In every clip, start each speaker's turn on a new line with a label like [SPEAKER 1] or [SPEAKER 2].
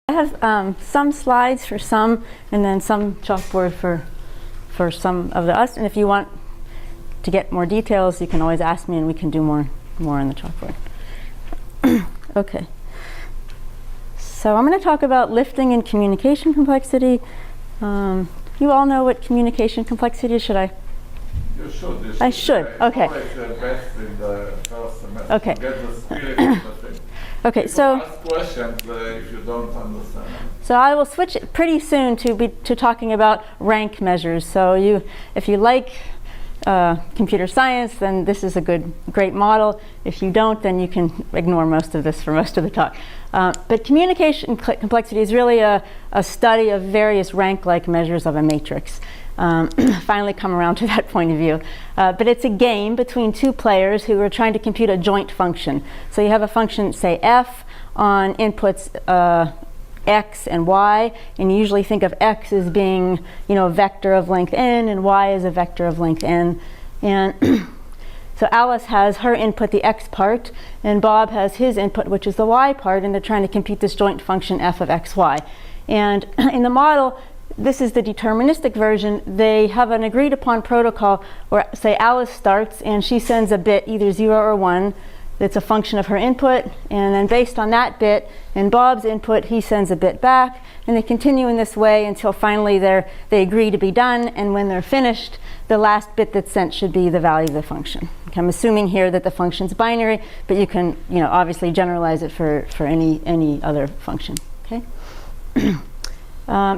[SPEAKER 1] I have some slides for some, and then some chalkboard for some of us. And if you want to get more details, you can always ask me, and we can do more on the chalkboard. Okay. So I'm going to talk about lifting and communication complexity. You all know what communication complexity is. Should I?
[SPEAKER 2] You should.
[SPEAKER 1] I should. Okay.
[SPEAKER 2] Best in the first semester.
[SPEAKER 1] Okay.
[SPEAKER 2] Get the spirit of the thing.
[SPEAKER 1] Okay. So
[SPEAKER 2] ask questions if you don't understand.
[SPEAKER 1] So I will switch pretty soon to talking about rank measures. So if you like computer science, then this is a great model. If you don't, then you can ignore most of this for most of the talk. But communication complexity is really a study of various rank-like measures of a matrix. Finally come around to that point of view. But it's a game between two players who are trying to compute a joint function. So you have a function, say f, on inputs x and y, and you usually think of x as being, a vector of length n, and y as a vector of length n. And so Alice has her input, the x part, and Bob has his input, which is the y part, and they're trying to compute this joint function f of x, y. And in the model, this is the deterministic version. They have an agreed upon protocol where, say, Alice starts and she sends a bit, either 0 or 1, that's a function of her input, and then based on that bit and Bob's input, he sends a bit back, and they continue in this way until finally they agree to be done, and when they're finished, the last bit that's sent should be the value of the function. Okay, I'm assuming here that the function's binary, but you can obviously generalize it for any other function. Okay.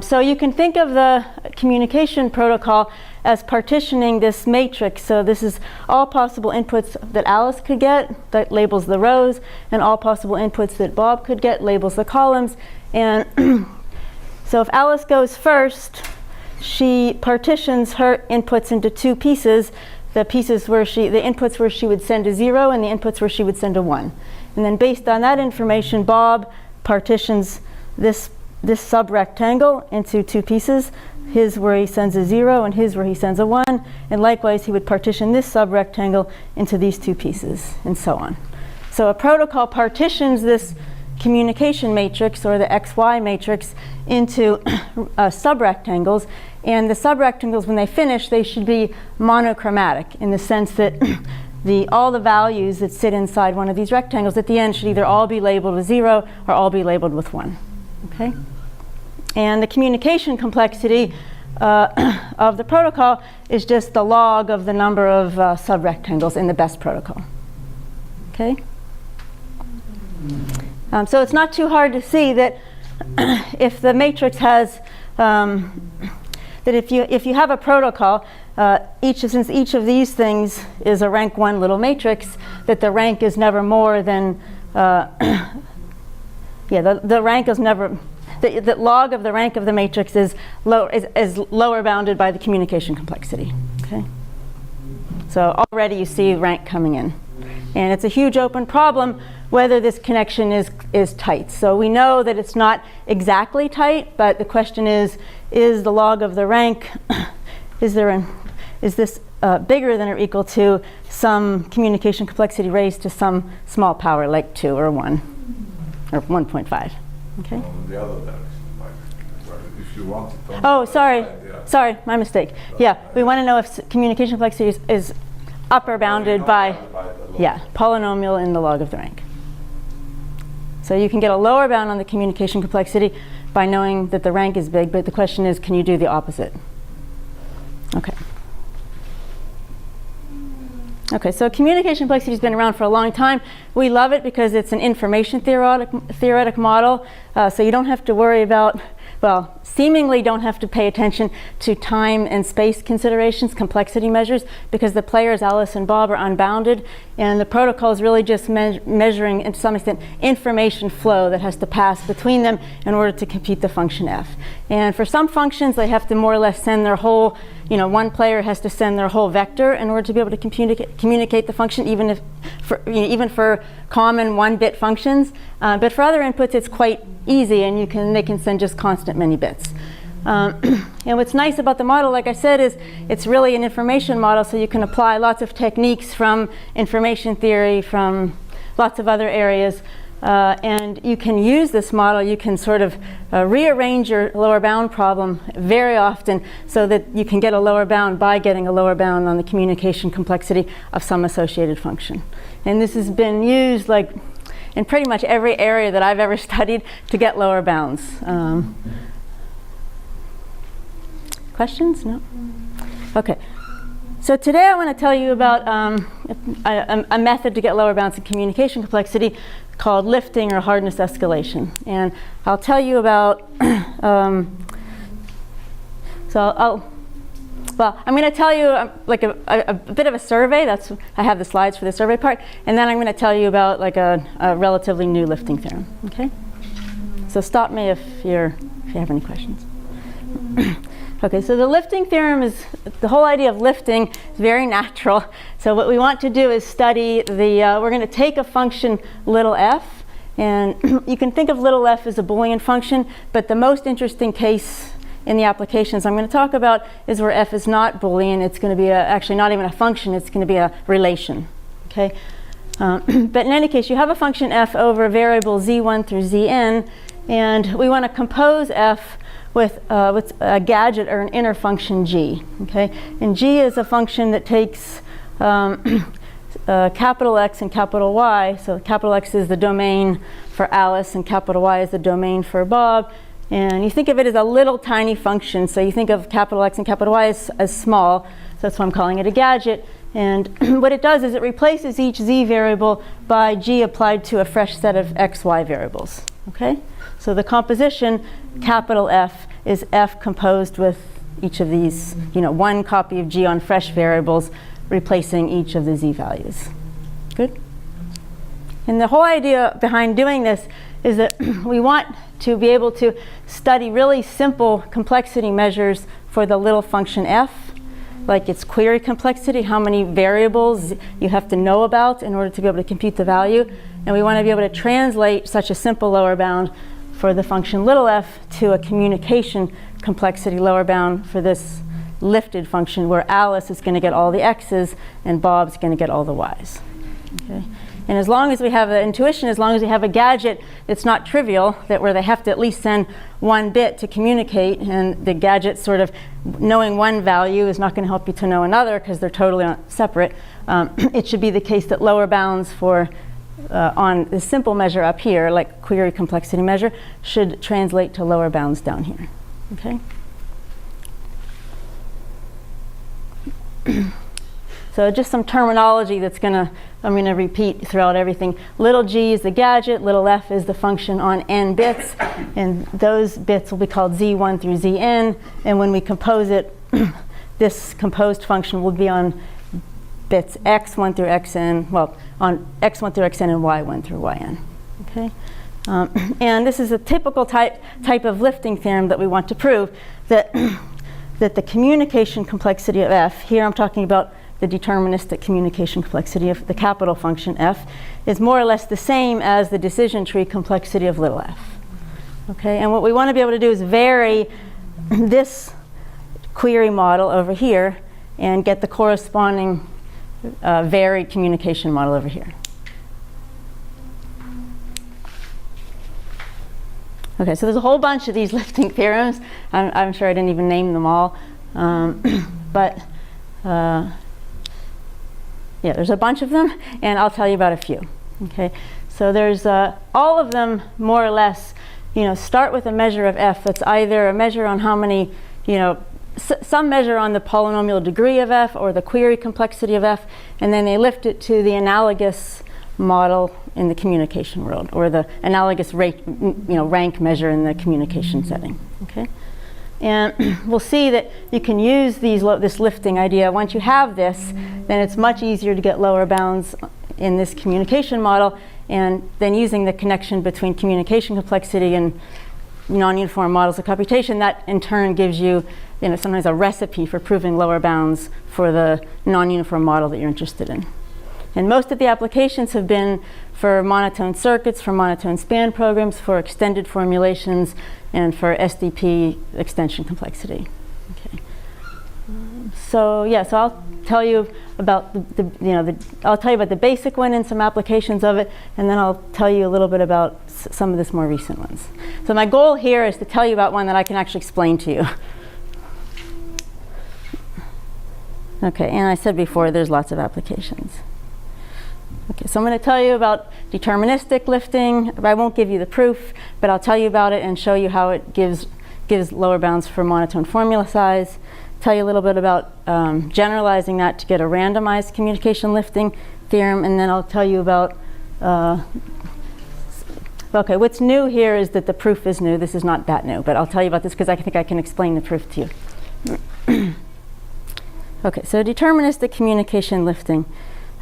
[SPEAKER 1] So you can think of the communication protocol as partitioning this matrix. So this is all possible inputs that Alice could get, that labels the rows, and all possible inputs that Bob could get, labels the columns. And so if Alice goes first, she partitions her inputs into two pieces, the inputs where she would send a 0 and the inputs where she would send a 1. And then based on that information, Bob partitions this subrectangle into two pieces, his where he sends a 0 and his where he sends a 1, and likewise he would partition this subrectangle into these two pieces, and so on. So a protocol partitions this communication matrix, or the XY matrix, into subrectangles, and the subrectangles, when they finish, they should be monochromatic in the sense that all the values that sit inside one of these rectangles at the end should either all be labeled with 0 or all be labeled with 1. Okay? And the communication complexity of the protocol is just the log of the number of subrectangles in the best protocol. Okay? So it's not too hard to see that if the matrix has, that if you have a protocol, since each of these things is a rank 1 little matrix, that the rank is never more than, the rank is never, the log of the rank of the matrix is lower bounded by the communication complexity. Okay? So already you see rank coming in. And it's a huge open problem whether this connection is tight. So we know that it's not exactly tight, but the question is the log of the rank, is this bigger than or equal to some communication complexity raised to some small power like 2 or 1 or 1.5? Okay.
[SPEAKER 2] The other direction, if you want it.
[SPEAKER 1] Oh, sorry, my mistake. Yeah, we want to know if communication complexity is upper bounded by polynomial in the log of the rank. So you can get a lower bound on the communication complexity by knowing that the rank is big, but the question is, can you do the opposite? Okay. Okay, so communication complexity has been around for a long time. We love it because it's an information theoretic model, so you don't have to worry about, seemingly don't have to pay attention to time and space considerations, complexity measures, because the players, Alice and Bob, are unbounded, and the protocol is really just measuring, to some extent, information flow that has to pass between them in order to compute the function f. And for some functions, they have to more or less send their whole, one player has to send their whole vector in order to be able to communicate the function, even for common 1-bit functions. But for other inputs, it's quite easy, and they can send just constant many bits. And what's nice about the model, like I said, is it's really an information model, so you can apply lots of techniques from information theory, from lots of other areas And you can use this model, you can sort of rearrange your lower bound problem very often so that you can get a lower bound by getting a lower bound on the communication complexity of some associated function. And this has been used like in pretty much every area that I've ever studied to get lower bounds. Questions? No? Okay. So today I want to tell you about a method to get lower bounds in communication complexity called lifting or hardness escalation. And I'll tell you about, I'm going to tell you like a bit of a survey. I have the slides for the survey part. And then I'm going to tell you about like a relatively new lifting theorem. Okay? So stop me if you have any questions. Okay, so the lifting theorem is, the whole idea of lifting is very natural. So what we want to do is study we're going to take a function little f, and you can think of little f as a Boolean function, but the most interesting case in the applications I'm going to talk about is where f is not Boolean. It's going to be actually not even a function, it's going to be a relation. Okay, but in any case, you have a function f over variable z1 through zn, and we want to compose f with a gadget or an inner function g. Okay, and g is a function that takes capital X and capital Y. So capital X is the domain for Alice and capital Y is the domain for Bob. And you think of it as a little tiny function. So you think of capital X and capital Y as small. So that's why I'm calling it a gadget. And what it does is it replaces each z variable by g applied to a fresh set of x, y variables. Okay? So the composition, capital F, is f composed with each of these, one copy of g on fresh variables, replacing each of the z values. Good? And the whole idea behind doing this is that we want to be able to study really simple complexity measures for the little function f, like its query complexity, how many variables you have to know about in order to be able to compute the value. And we want to be able to translate such a simple lower bound for the function little f to a communication complexity lower bound for this lifted function where Alice is going to get all the x's and Bob's going to get all the y's. Okay? And as long as we have an intuition, as long as we have a gadget, it's not trivial that where they have to at least send one bit to communicate, and the gadget sort of knowing one value is not going to help you to know another because they're totally separate. It should be the case that lower bounds for on the simple measure up here, like query complexity measure, should translate to lower bounds down here. Okay? So just some terminology I'm going to repeat throughout everything. Little g is the gadget, little f is the function on n bits, and those bits will be called z1 through zn, and when we compose it, this composed function will be on bits x1 through xn, on x1 through xn and y1 through yn. Okay? And this is a typical type of lifting theorem that we want to prove, that the communication complexity of f, here I'm talking about the deterministic communication complexity of the capital function f, is more or less the same as the decision tree complexity of little f. Okay, and what we want to be able to do is vary this query model over here and get the corresponding varied communication model over here. Okay, so there's a whole bunch of these lifting theorems. I'm sure I didn't even name them all. Yeah, there's a bunch of them, and I'll tell you about a few. Okay, so there's all of them more or less, start with a measure of f that's either a measure on how many, some measure on the polynomial degree of f or the query complexity of f, and then they lift it to the analogous model in the communication world, or the analogous rank measure in the communication setting. Okay, and we'll see that you can use this lifting idea. Once you have this, then it's much easier to get lower bounds in this communication model, and then using the connection between communication complexity and non-uniform models of computation, that in turn gives you, sometimes a recipe for proving lower bounds for the non-uniform model that you're interested in. And most of the applications have been for monotone circuits, for monotone span programs, for extended formulations, and for SDP extension complexity. Okay. So I'll tell you about I'll tell you about the basic one and some applications of it, and then I'll tell you a little bit about some of the more recent ones. So my goal here is to tell you about one that I can actually explain to you. Okay, and I said before, there's lots of applications. Okay, so I'm going to tell you about deterministic lifting. I won't give you the proof, but I'll tell you about it and show you how it gives lower bounds for monotone formula size. Tell you a little bit about generalizing that to get a randomized communication lifting theorem, and then I'll tell you about okay, what's new here is that the proof is new. This is not that new, but I'll tell you about this because I think I can explain the proof to you. Okay, so deterministic communication lifting.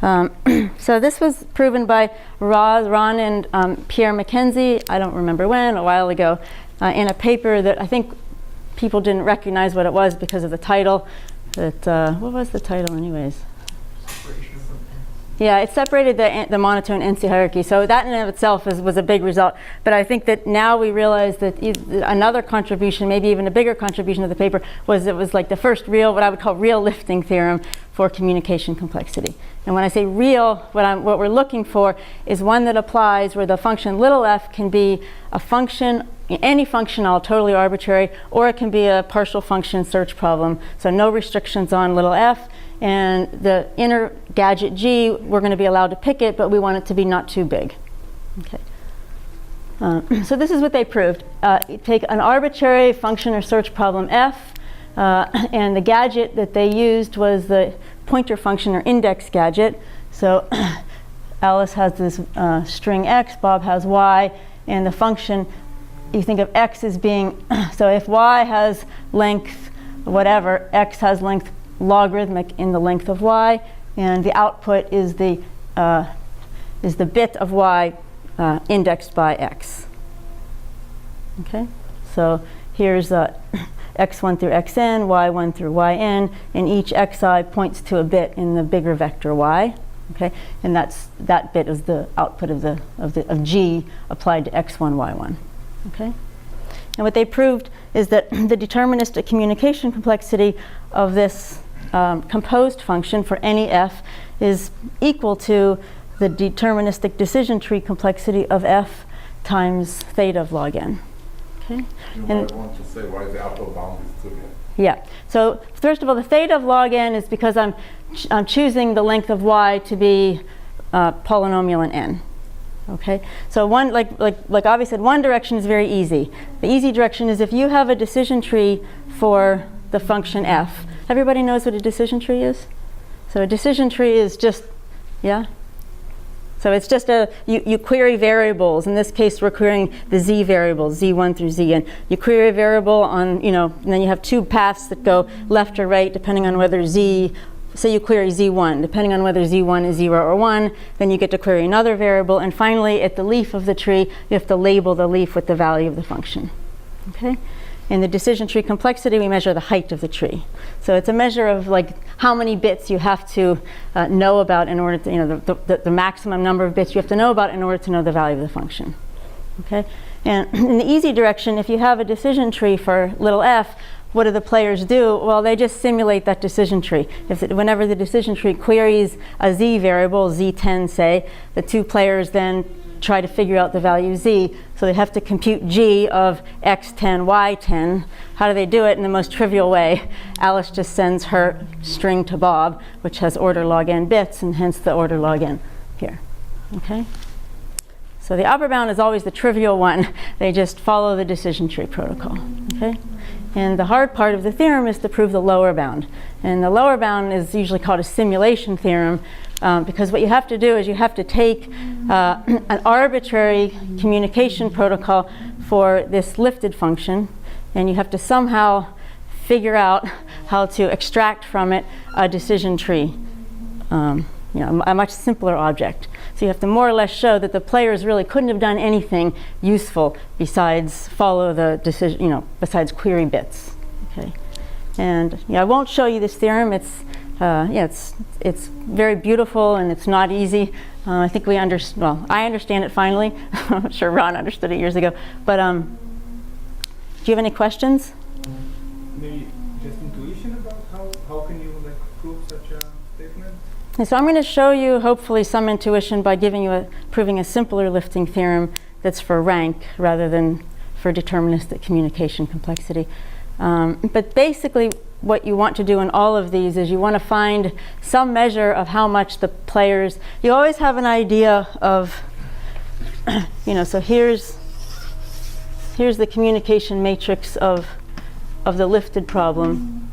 [SPEAKER 1] So this was proven by Ron and Pierre Mackenzie, I don't remember when, a while ago, in a paper that I think people didn't recognize what it was because of the title. What was the title anyways? Yeah, it separated the monotone NC hierarchy. So that in and of itself was a big result. But I think that now we realize that another contribution, maybe even a bigger contribution of the paper, was it was like the first real, what I would call real lifting theorem for communication complexity. And when I say real, what we're looking for is one that applies where the function little f can be a function, any function, all totally arbitrary, or it can be a partial function search problem. So no restrictions on little f. And the inner gadget G, we're going to be allowed to pick it, but we want it to be not too big. Okay. So this is what they proved. You take an arbitrary function or search problem f, and the gadget that they used was the pointer function or index gadget. So Alice has this string x, Bob has y, and the function, you think of x as being, so if y has length whatever, x has length logarithmic in the length of y, and the output is the bit of y indexed by x. Okay, so here's x1 through xn, y1 through yn, and each xi points to a bit in the bigger vector y. Okay, and that bit is the output of g applied to x1, y1. Okay, and what they proved is that the deterministic communication complexity of this composed function for any f is equal to the deterministic decision tree complexity of f times theta of log n. Okay.
[SPEAKER 2] You might want to say why the upper bound is 2n.
[SPEAKER 1] Yeah. So first of all, the theta of log n is because I'm choosing the length of y to be polynomial in n. Okay. So one, like Avi said, one direction is very easy. The easy direction is if you have a decision tree for the function f. Everybody knows what a decision tree is? So a decision tree is just, yeah? So it's just you query variables. In this case, we're querying the z variables, z1 through zn. You query a variable on, and then you have two paths that go left or right depending on whether say you query z1. Depending on whether z1 is 0 or 1, then you get to query another variable. And finally, at the leaf of the tree, you have to label the leaf with the value of the function. Okay? In the decision tree complexity, we measure the height of the tree. So it's a measure of how many bits you have to know about in order to, the maximum number of bits you have to know about in order to know the value of the function. Okay? And in the easy direction, if you have a decision tree for little f, what do the players do? Well, they just simulate that decision tree. Whenever the decision tree queries a z variable, z10 say, the two players then try to figure out the value z. So they have to compute g of x10, y10. How do they do it? In the most trivial way. Alice just sends her string to Bob, which has order log n bits, and hence the order log n here. Okay? So the upper bound is always the trivial one. They just follow the decision tree protocol. Okay? And the hard part of the theorem is to prove the lower bound. And the lower bound is usually called a simulation theorem, because what you have to do is you have to take an arbitrary communication protocol for this lifted function, and you have to somehow figure out how to extract from it a decision tree, a much simpler object. So you have to more or less show that the players really couldn't have done anything useful besides follow the decision, besides query bits. Okay, and I won't show you this theorem. It's very beautiful and it's not easy. I think I understand it finally. I'm sure Ron understood it years ago. But do you have any questions?
[SPEAKER 3] Maybe just intuition about how can you prove such a
[SPEAKER 2] statement?
[SPEAKER 1] And so I'm going to show you hopefully some intuition by proving a simpler lifting theorem that's for rank rather than for deterministic communication complexity. But basically what you want to do in all of these is you want to find some measure of how much the players, you always have an idea of, so here's the communication matrix of the lifted problem.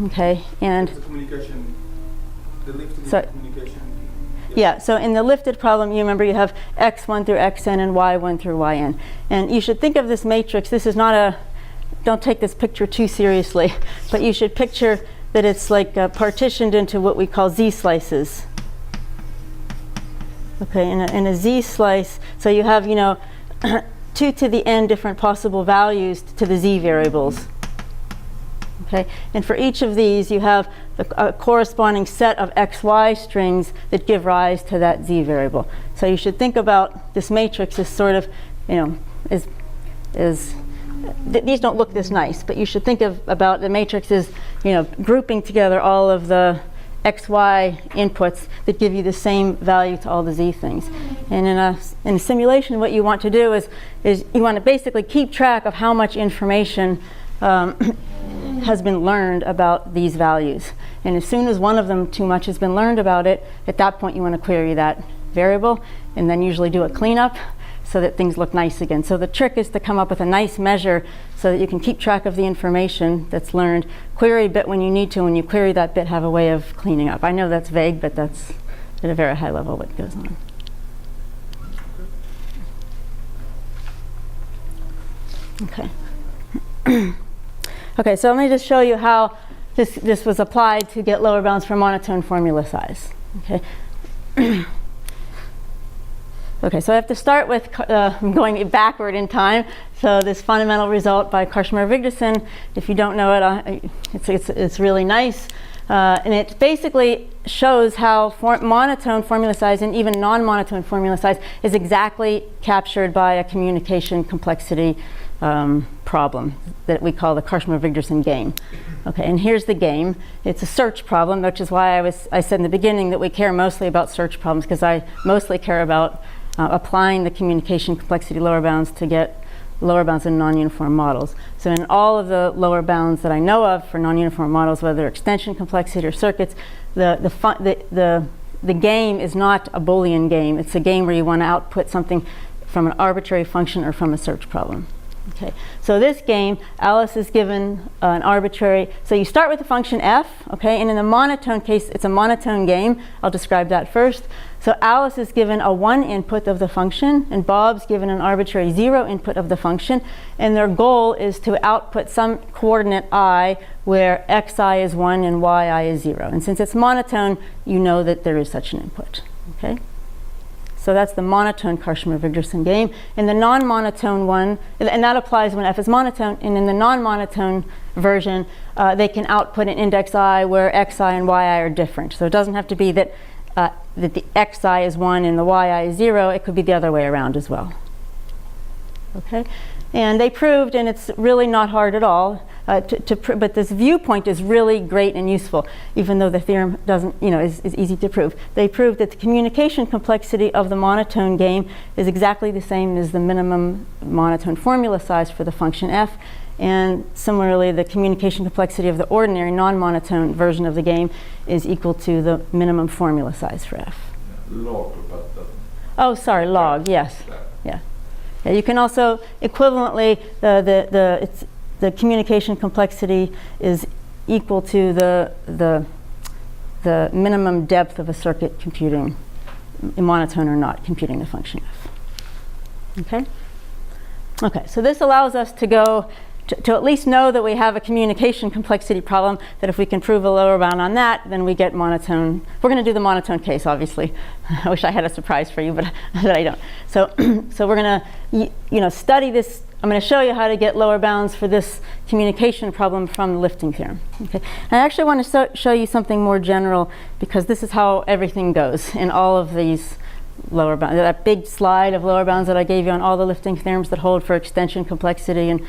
[SPEAKER 1] Okay, and
[SPEAKER 3] the communication, the lifted
[SPEAKER 1] so,
[SPEAKER 3] communication.
[SPEAKER 1] Yeah, so in the lifted problem, you remember you have x1 through xn and y1 through yn. And you should think of this matrix, this is not don't take this picture too seriously, but you should picture that it's like partitioned into what we call z slices. Okay, in a z slice, so you have, 2 to the n different possible values to the z variables. Okay, and for each of these, you have a corresponding set of xy strings that give rise to that z variable. So you should think about this matrix as sort of, these don't look this nice, but you should think about the matrix as, grouping together all of the xy inputs that give you the same value to all the z things. And in a simulation, what you want to do is you want to basically keep track of how much information has been learned about these values. And as soon as one of them too much has been learned about it, at that point you want to query that variable and then usually do a cleanup so that things look nice again. So the trick is to come up with a nice measure so that you can keep track of the information that's learned, query a bit when you need to, when you query that bit, have a way of cleaning up. I know that's vague, but that's at a very high level what goes on. Okay. Okay, so let me just show you how this was applied to get lower bounds for monotone formula size. Okay. Okay, so I have to start with going backward in time. So this fundamental result by Karshmer-Vigdisson, if you don't know it, it's really nice. And it basically shows how monotone formula size and even non-monotone formula size is exactly captured by a communication complexity problem that we call the Karshmer-Vigdisson game. Okay, and here's the game. It's a search problem, which is why I said in the beginning that we care mostly about search problems, because I mostly care about applying the communication complexity lower bounds to get lower bounds in non-uniform models. So in all of the lower bounds that I know of for non-uniform models, whether extension complexity or circuits, the game is not a Boolean game. It's a game where you want to output something from an arbitrary function or from a search problem. Okay, so this game, Alice is given an arbitrary, so you start with the function f, okay, and in the monotone case, it's a monotone game. I'll describe that first. So Alice is given a 1 input of the function, and Bob's given an arbitrary 0 input of the function, and their goal is to output some coordinate I where xi is 1 and yi is 0. And since it's monotone, you know that there is such an input, okay? So that's the monotone Karshmer-Vigdisson game. In the non-monotone one, and that applies when f is monotone, and in the non-monotone version, they can output an index I where xi and yi are different. So it doesn't have to be that the xi is 1 and the yi is 0. It could be the other way around as well. Okay? And they proved, and it's really not hard at all, but this viewpoint is really great and useful, even though the theorem doesn't, is easy to prove. They proved that the communication complexity of the monotone game is exactly the same as the minimum monotone formula size for the function f, and similarly, the communication complexity of the ordinary non-monotone version of the game is equal to the minimum formula size for f.
[SPEAKER 2] Log, but
[SPEAKER 1] oh, sorry, log, yes. Yeah. Yeah, you can also equivalently the communication complexity is equal to the minimum depth of a circuit computing monotone or not computing the function f. Okay. Okay. So this allows us to go to at least know that we have a communication complexity problem, that if we can prove a lower bound on that, then we get monotone. We're going to do the monotone case, obviously. I wish I had a surprise for you, but I don't. So, so we're going to, study this. I'm going to show you how to get lower bounds for this communication problem from the lifting theorem. Okay. And I actually want to show you something more general, because this is how everything goes in all of these lower bounds. That big slide of lower bounds that I gave you on all the lifting theorems that hold for extension complexity and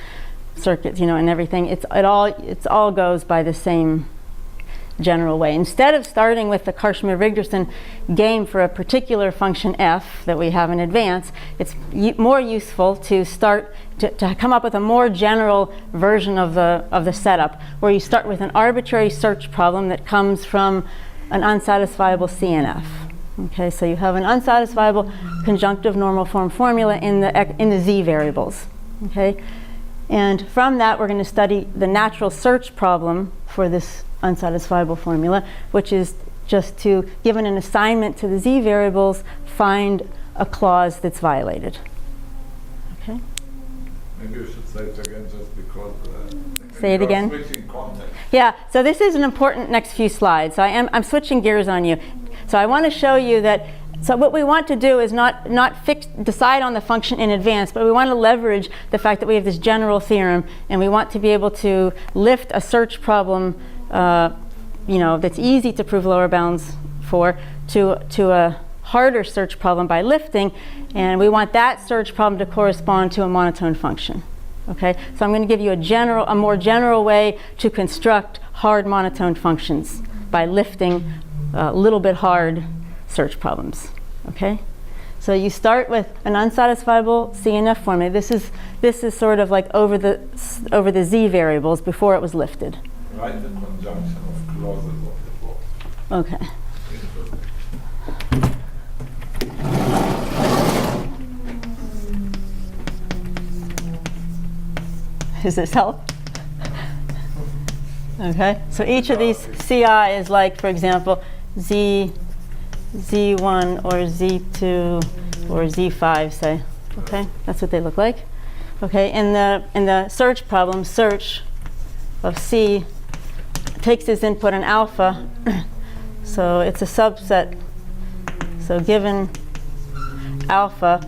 [SPEAKER 1] circuits, and everything. It all goes by the same general way. Instead of starting with the Kashmir-Wigderson game for a particular function f that we have in advance, it's more useful to start to come up with a more general version of the setup, where you start with an arbitrary search problem that comes from an unsatisfiable CNF. Okay, so you have an unsatisfiable conjunctive normal form formula in the z variables. Okay, and from that we're going to study the natural search problem for this unsatisfiable formula, which is just to, given an assignment to the z variables, find a clause that's violated. Okay.
[SPEAKER 2] Maybe you should say it again, just because.
[SPEAKER 1] Say it again.
[SPEAKER 2] Switching context.
[SPEAKER 1] Yeah. So this is an important next few slides. So I'm switching gears on you. So I want to show you that. So what we want to do is not decide on the function in advance, but we want to leverage the fact that we have this general theorem, and we want to be able to lift a search problem, that's easy to prove lower bounds for, to a harder search problem by lifting, and we want that search problem to correspond to a monotone function. Okay, so I'm going to give you a more general way to construct hard monotone functions by lifting a little bit hard search problems. Okay, so you start with an unsatisfiable CNF formula. This is sort of like over the z variables before it was lifted.
[SPEAKER 2] Write the conjunction of clauses of the box.
[SPEAKER 1] Okay. Does this help? Okay, so each of these CI is like, for example, Z1 or Z2 or Z5, say. Okay, that's what they look like. Okay, in the search problem, search of C takes as input an alpha, so it's a subset. So given alpha,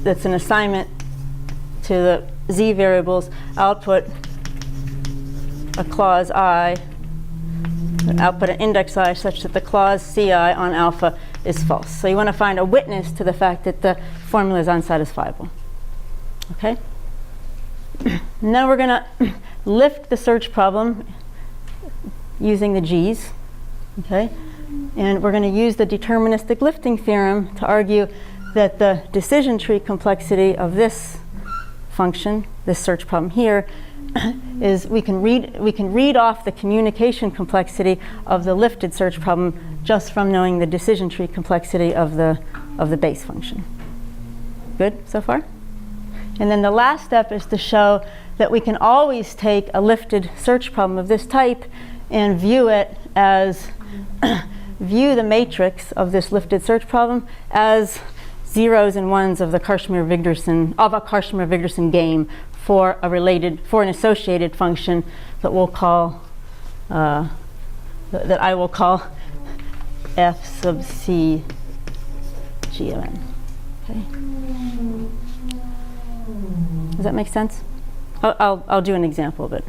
[SPEAKER 1] that's an assignment to the z variables, output a clause I, output an index I such that the clause ci on alpha is false. So you want to find a witness to the fact that the formula is unsatisfiable. Okay? Now we're going to lift the search problem using the g's. Okay? And we're going to use the deterministic lifting theorem to argue that the decision tree complexity of this function, this search problem here, is we can read off the communication complexity of the lifted search problem just from knowing the decision tree complexity of the base function. Good so far? And then the last step is to show that we can always take a lifted search problem of this type and view it as view the matrix of this lifted search problem as zeros and ones of the Kashmir-Wigderson game for an associated function that we'll call that I will call f sub c g of n. Okay. Does that make sense? I'll do an example of it.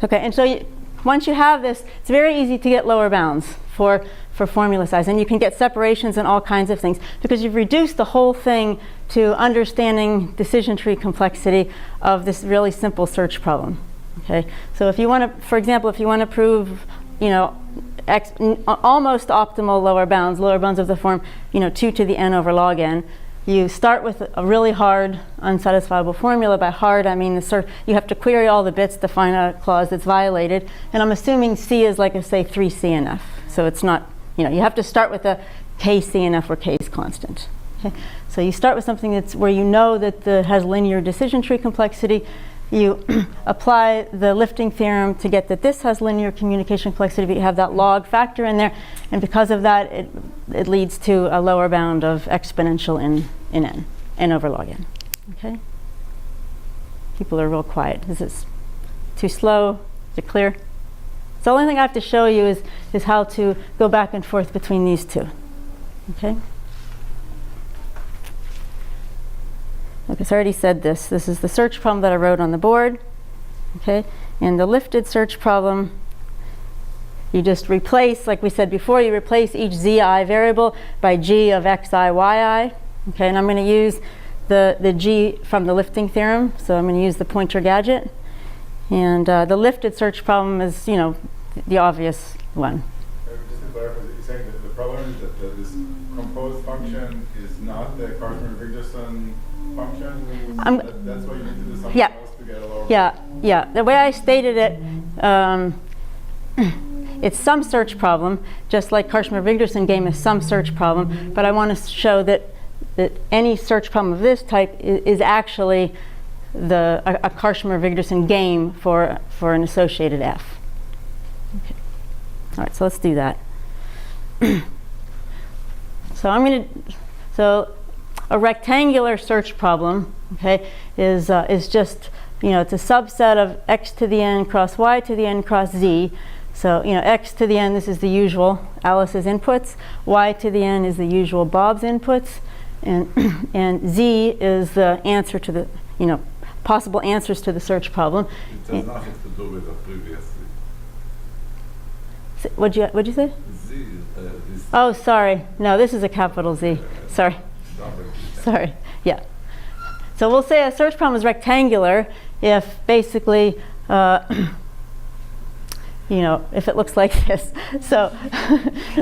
[SPEAKER 1] Okay, and so once you have this, it's very easy to get lower bounds for formula size, and you can get separations and all kinds of things because you've reduced the whole thing to understanding decision tree complexity of this really simple search problem. Okay, so if you want to, for example, if you want to prove, almost optimal lower bounds of the form, 2 to the n over log n, you start with a really hard, unsatisfiable formula. By hard, I mean you have to query all the bits to find a clause that's violated. And I'm assuming C is like, say, 3 CNF. So it's not, you have to start with a K CNF or K is constant. Okay? So you start with something that's where you know that has linear decision tree complexity. You apply the lifting theorem to get that this has linear communication complexity, but you have that log factor in there, and because of that, it leads to a lower bound of exponential in n over log n. Okay? People are real quiet. Is this too slow? Is it clear? So the only thing I have to show you is how to go back and forth between these two. Okay? Okay, so I already said this. This is the search problem that I wrote on the board. Okay, and the lifted search problem, you just replace, like we said before, you replace each zi variable by g of xi, yi. Okay, and I'm going to use the g from the lifting theorem. So I'm going to use the pointer gadget. And the lifted search problem is, the obvious one.
[SPEAKER 2] Just to clarify, you're saying that the problem is that this composed function is not the Cartman-Richardson function? That's why you need to do something else to get a lower.
[SPEAKER 1] Yeah. The way I stated it, it's some search problem, just like Karshmer-Wigderson game is some search problem, but I want to show that any search problem of this type is actually a Karshmer-Wigderson game for an associated F. Okay. All right, so let's do that. So a rectangular search problem, okay, is just, it's a subset of x to the n cross y to the n cross z. So, x to the n, this is the usual Alice's inputs. Y to the n is the usual Bob's inputs. And z is the answer to the, possible answers to the search problem.
[SPEAKER 2] It does nothing to do with the previous Z.
[SPEAKER 1] What'd you say?
[SPEAKER 2] Z is
[SPEAKER 1] Oh, sorry. No, this is a capital Z. Sorry. Sorry. Yeah. So we'll say a search problem is rectangular if basically, if it looks like this. So,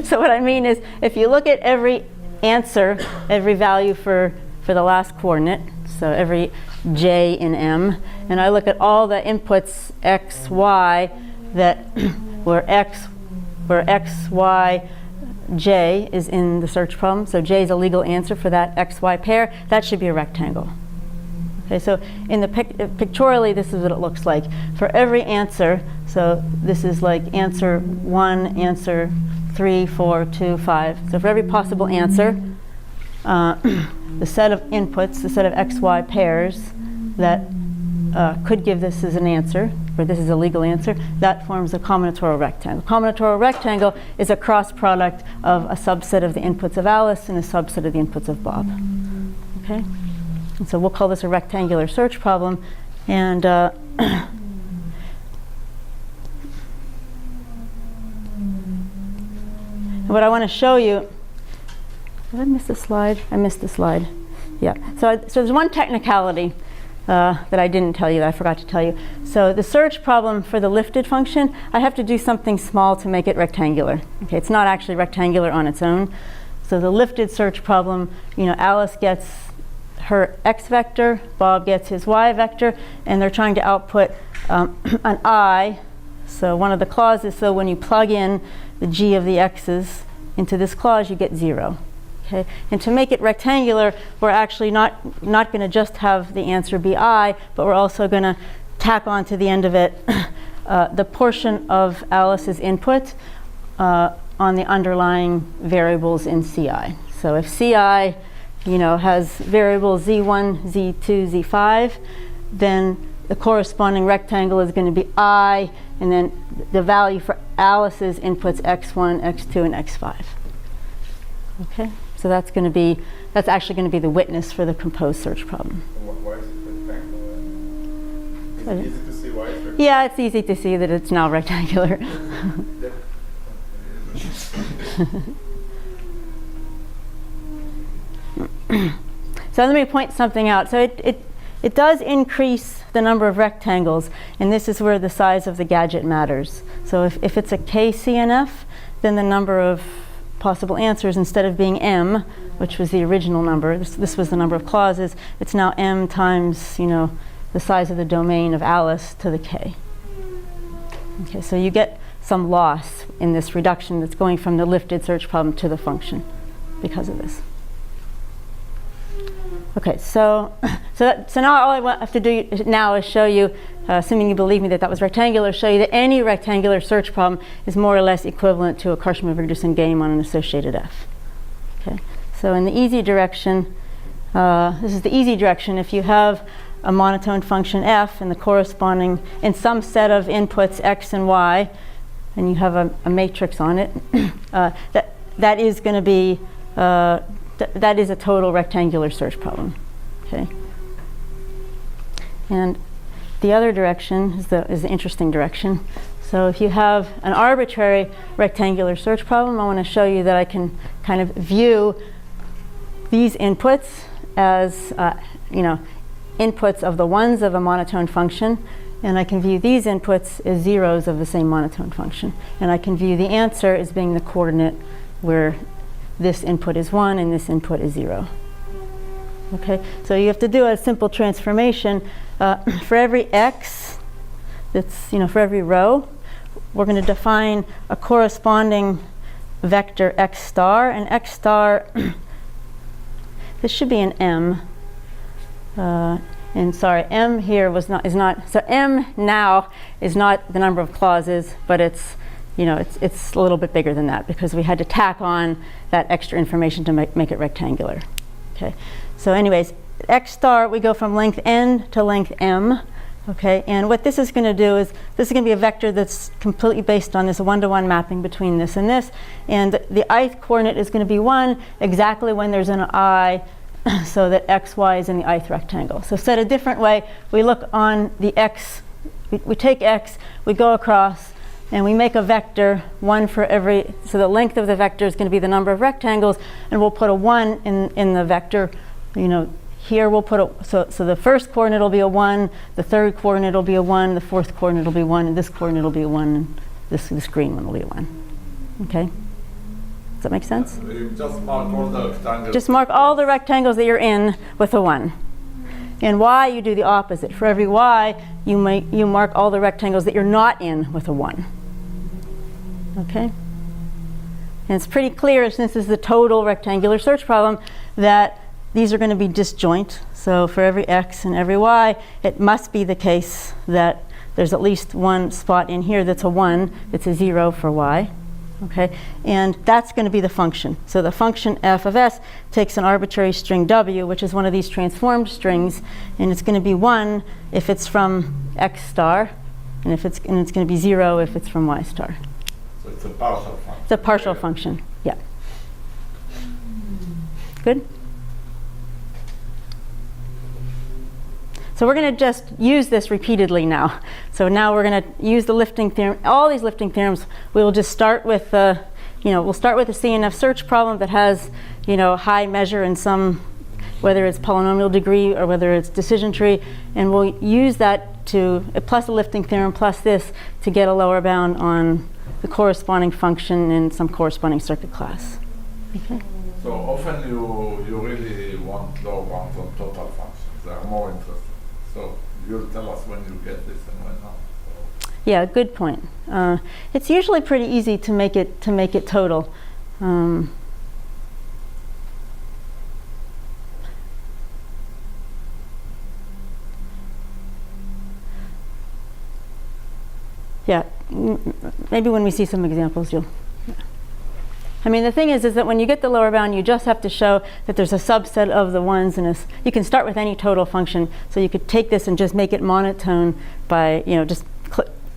[SPEAKER 1] so what I mean is, if you look at every answer, every value for the last coordinate, so every j in M, and I look at all the inputs x, y, that where x, y, j is in the search problem, so j is a legal answer for that x, y pair, that should be a rectangle. Okay, so in the pictorially, this is what it looks like. For every answer, so this is like answer 1, answer 3, 4, 2, 5. So for every possible answer, the set of inputs, the set of x, y pairs that could give this as an answer, or this is a legal answer, that forms a combinatorial rectangle. Combinatorial rectangle is a cross product of a subset of the inputs of Alice and a subset of the inputs of Bob. Okay? And so we'll call this a rectangular search problem. And what I want to show you, did I miss a slide? I missed the slide. Yeah. So there's one technicality that I didn't tell you, that I forgot to tell you. So the search problem for the lifted function, I have to do something small to make it rectangular. Okay, it's not actually rectangular on its own. So the lifted search problem, Alice gets her x vector, Bob gets his y vector, and they're trying to output an I. So one of the clauses, so when you plug in the g of the x's into this clause, you get 0. Okay? And to make it rectangular, we're actually not going to just have the answer be I, but we're also going to tack on to the end of it the portion of Alice's input on the underlying variables in CI. So if CI has variables z1, z2, z5, then the corresponding rectangle is going to be I, and then the value for Alice's inputs x1, x2, and x5. Okay, so that's actually going to be the witness for the composed search problem.
[SPEAKER 2] Why is it rectangular? Is it easy to see why it's rectangular?
[SPEAKER 1] Yeah, it's easy to see that it's now rectangular. So let me point something out. So it does increase the number of rectangles, and this is where the size of the gadget matters. So if it's a KCNF, then the number of possible answers, instead of being M, which was the original number, this was the number of clauses, it's now M times the size of the domain of Alice to the K. Okay, so you get some loss in this reduction that's going from the lifted search problem to the function because of this. Okay, so now all I have to do now is show you, assuming you believe me that was rectangular, show you that any rectangular search problem is more or less equivalent to a Karshmer-Wigderson game on an associated F. Okay, so in the easy direction, this is the easy direction. If you have a monotone function f and the corresponding, in some set of inputs x and y, and you have a matrix on it, that is going to be that is a total rectangular search problem. Okay. And the other direction is the interesting direction. So if you have an arbitrary rectangular search problem, I want to show you that I can kind of view these inputs as inputs of the ones of a monotone function, and I can view these inputs as zeros of the same monotone function. And I can view the answer as being the coordinate where this input is 1 and this input is 0. Okay, so you have to do a simple transformation. For every x, that's, for every row, we're going to define a corresponding vector x star, and x star, this should be an m. And sorry, m here is not, so m now is not the number of clauses, but it's, it's a little bit bigger than that because we had to tack on that extra information to make it rectangular. Okay, so anyways, x star, we go from length n to length m. Okay, and what this is going to do is, this is going to be a vector that's completely based on this one-to-one mapping between this and this, and the ith coordinate is going to be 1 exactly when there's an I, so that xy is in the ith rectangle. So said a different way, we look on the x, we take x, we go across, and we make a vector, 1 for every, so the length of the vector is going to be the number of rectangles, and we'll put a 1 in the vector, here we'll put so the first coordinate will be a 1, the third coordinate will be a 1, the fourth coordinate will be 1, and this coordinate will be a 1, and this green one will be a 1. Okay? Does that make sense?
[SPEAKER 4] You just mark all the rectangles.
[SPEAKER 1] Just mark all the rectangles that you're in with a 1. And y, you do the opposite. For every y, you mark all the rectangles that you're not in with a 1. Okay? And it's pretty clear, since this is the total rectangular search problem, that these are going to be disjoint. So for every x and every y, it must be the case that there's at least one spot in here that's a 1, it's a 0 for y. Okay, and that's going to be the function. So the function f of s takes an arbitrary string w, which is one of these transformed strings, and it's going to be 1 if it's from x star, and it's going to be 0 if it's from y star.
[SPEAKER 4] So it's a partial function.
[SPEAKER 1] It's a partial function. Yeah. Good. So we're going to just use this repeatedly now. So now we're going to use the lifting theorem. All these lifting theorems, we will just start with we'll start with a CNF search problem that has, high measure in some, whether it's polynomial degree or whether it's decision tree, and we'll use that to, plus a lifting theorem plus this, to get a lower bound on the corresponding function in some corresponding circuit class. Okay.
[SPEAKER 4] So often you really want lower bounds on total functions. They are more interesting. So you'll tell us when you get this and when not. So.
[SPEAKER 1] Yeah, good point. It's usually pretty easy to make it total. Yeah, maybe when we see some examples, you'll. I mean, the thing is that when you get the lower bound, you just have to show that there's a subset of the ones, and you can start with any total function. So you could take this and just make it monotone by, just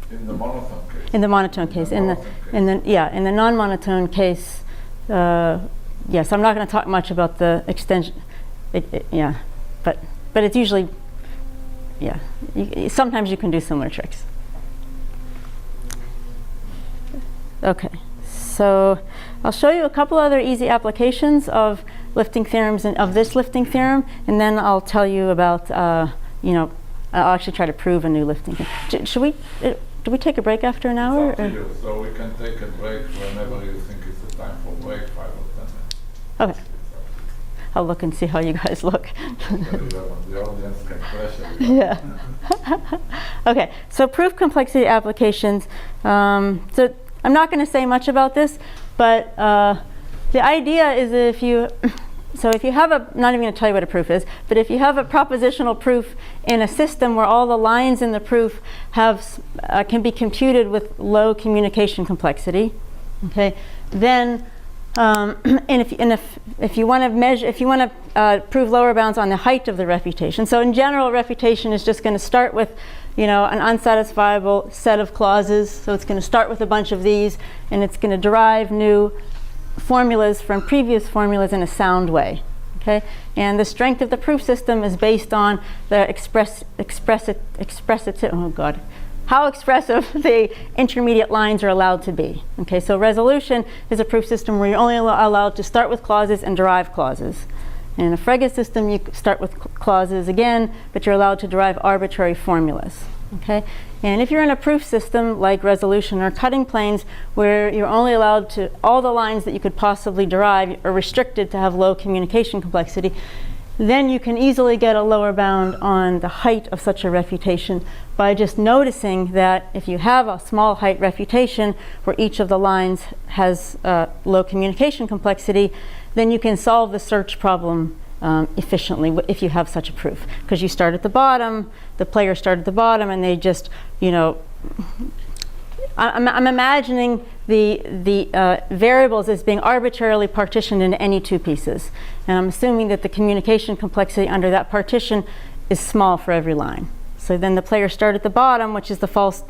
[SPEAKER 4] in the monotone case.
[SPEAKER 1] In the monotone case. In the non-monotone case, yes, I'm not going to talk much about the extension. But it's usually, sometimes you can do similar tricks. Okay, so I'll show you a couple other easy applications of lifting theorems and of this lifting theorem, and then I'll tell you about, I'll actually try to prove a new lifting theorem. Do we take a break after an hour?
[SPEAKER 4] It's up to you. So we can take a break whenever you think it's the time for break, 5 or 10 minutes.
[SPEAKER 1] Okay. I'll look and see how you guys look.
[SPEAKER 4] The audience can pressure you.
[SPEAKER 1] Yeah. Okay, so proof complexity applications. So I'm not going to say much about this, but the idea is that if you have a, not even going to tell you what a proof is, but if you have a propositional proof in a system where all the lines in the proof can be computed with low communication complexity, okay, then if you want to prove lower bounds on the height of the refutation. So in general, refutation is just going to start with an unsatisfiable set of clauses. So it's going to start with a bunch of these, and it's going to derive new formulas from previous formulas in a sound way. Okay, and the strength of the proof system is based on the how expressive the intermediate lines are allowed to be. Okay, so resolution is a proof system where you're only allowed to start with clauses and derive clauses. In a Frege system, you start with clauses again, but you're allowed to derive arbitrary formulas. Okay? And if you're in a proof system like resolution or cutting planes, where you're only allowed to, all the lines that you could possibly derive are restricted to have low communication complexity, then you can easily get a lower bound on the height of such a refutation by just noticing that if you have a small height refutation where each of the lines has low communication complexity, then you can solve the search problem efficiently if you have such a proof. Because you start at the bottom, the players start at the bottom, and they just, you know, I'm imagining the variables as being arbitrarily partitioned into any two pieces. And I'm assuming that the communication complexity under that partition is small for every line. So then the players start at the bottom, which is the false,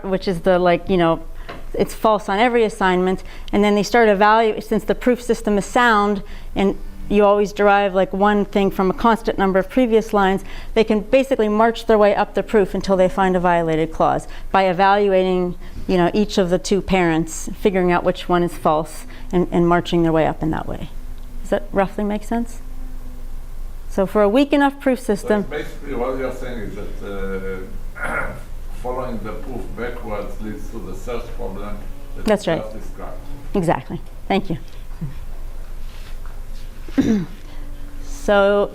[SPEAKER 1] which is the, like, you know, it's false on every assignment. And then they start evaluating, since the proof system is sound, and you always derive like one thing from a constant number of previous lines, they can basically march their way up the proof until they find a violated clause by evaluating, you know, each of the two parents, figuring out which one is false, and marching their way up in that way. Does that roughly make sense? So for a weak enough proof system...
[SPEAKER 4] So basically what you're saying is that following the proof backwards leads to the search problem that
[SPEAKER 1] That's
[SPEAKER 4] you
[SPEAKER 1] right.
[SPEAKER 4] just described.
[SPEAKER 1] Exactly. Thank you. So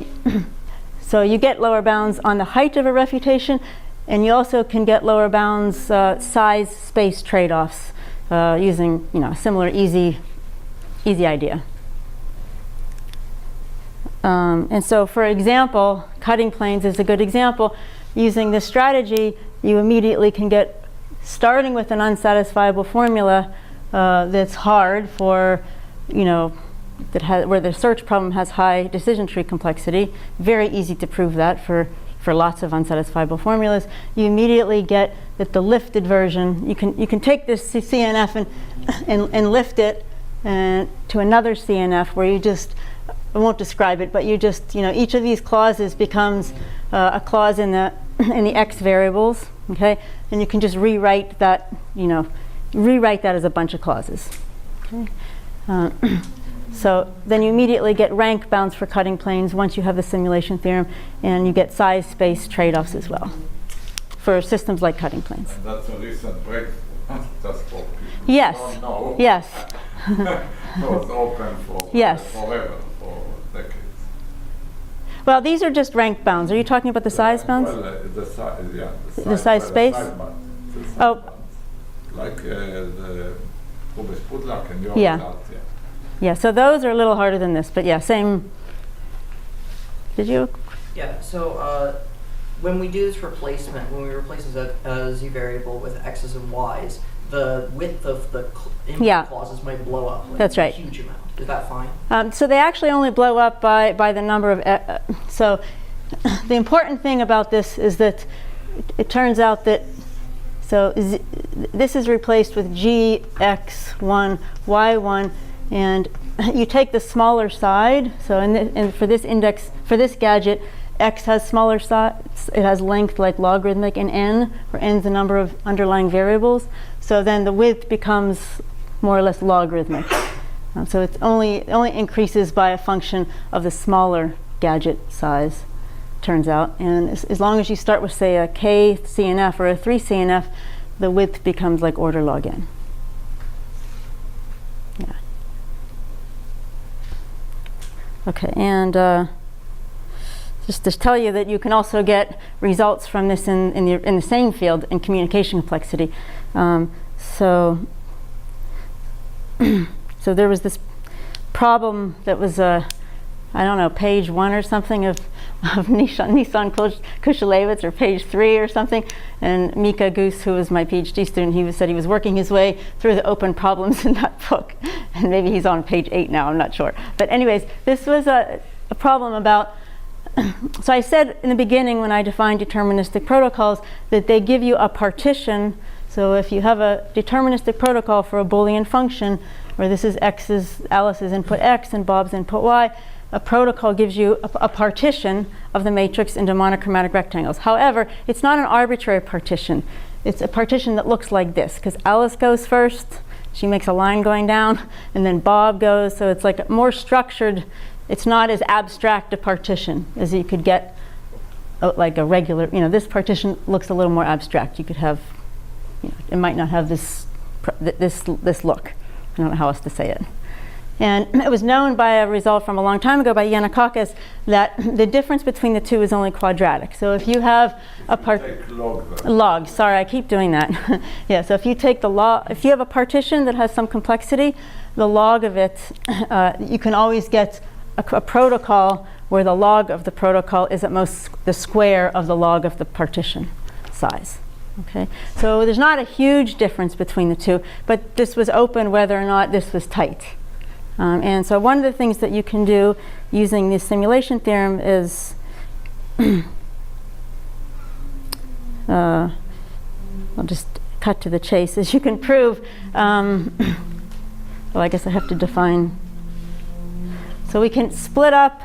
[SPEAKER 1] you get lower bounds on the height of a refutation, and you also can get lower bounds size space trade-offs using, you know, a similar easy idea. And so, for example, cutting planes is a good example. Using this strategy, you immediately can get, starting with an unsatisfiable formula that's hard for, you know, where the search problem has high decision tree complexity. Very easy to prove that for lots of unsatisfiable formulas. You immediately get that the lifted version, you can take this CNF and lift it to another CNF where you just, I won't describe it, but you just, you know, each of these clauses becomes a clause in the X variables, okay? And you can just rewrite that, you know, as a bunch of clauses, okay? So then you immediately get rank bounds for cutting planes once you have the simulation theorem, and you get size space trade-offs as well for systems like cutting planes.
[SPEAKER 4] And that's a recent breakthrough, just for people
[SPEAKER 1] Yes.
[SPEAKER 4] who don't know.
[SPEAKER 1] Yes.
[SPEAKER 4] So it's open for
[SPEAKER 1] Yes.
[SPEAKER 4] forever, for decades.
[SPEAKER 1] Well, these are just rank bounds. Are you talking about the size bounds?
[SPEAKER 4] Well, the size, yeah.
[SPEAKER 1] The size space?
[SPEAKER 4] The size bounds. The size
[SPEAKER 1] Oh.
[SPEAKER 4] bounds. Like the Rubens-Putlak and your
[SPEAKER 1] Yeah.
[SPEAKER 4] result, yeah.
[SPEAKER 1] Yeah, so those are a little harder than this, but yeah, same. Did you?
[SPEAKER 5] Yeah, so when we do this replacement, when we replace a z variable with x's and y's, the width of the input clauses might blow up like
[SPEAKER 1] That's right.
[SPEAKER 5] a huge amount. Is that fine?
[SPEAKER 1] So they actually only blow up by the number of, so the important thing about this is that it turns out that, so this is replaced with g, x1, y1, and you take the smaller side, so and for this index, for this gadget, x has smaller size, it has length like logarithmic, and n, where n is the number of underlying variables. So then the width becomes more or less logarithmic. So it only increases by a function of the smaller gadget size, turns out. And as long as you start with, say, a k CNF or a 3 CNF, the width becomes like order log n. Yeah. Okay, and just to tell you that you can also get results from this in the same field in communication complexity. So there was this problem that was I don't know, page 1 or something of Nissan Kushelevitz, or page 3 or something. And Mika Goose, who was my PhD student, said he was working his way through the open problems in that book. And maybe he's on page 8 now, I'm not sure. But anyways, this was a problem about, so I said in the beginning when I defined deterministic protocols that they give you a partition. So if you have a deterministic protocol for a Boolean function, where this is Alice's input x and Bob's input y, a protocol gives you a partition of the matrix into monochromatic rectangles. However, it's not an arbitrary partition. It's a partition that looks like this, because Alice goes first, she makes a line going down, and then Bob goes, so it's like a more structured it's not as abstract a partition as you could get like a regular, this partition looks a little more abstract. You could have, it might not have this look. I don't know how else to say it. And it was known by a result from a long time ago by Yannakakis that the difference between the two is only quadratic. So if you have
[SPEAKER 4] Take
[SPEAKER 1] log, sorry, I keep doing that. Yeah, so if you take the log, if you have a partition that has some complexity, the log of it, you can always get a protocol where the log of the protocol is at most the square of the log of the partition size. Okay, so there's not a huge difference between the two, but this was open whether or not this was tight. And so one of the things that you can do using the simulation theorem is, I'll just cut to the chase, is you can prove, well, I guess I have to define. So we can split up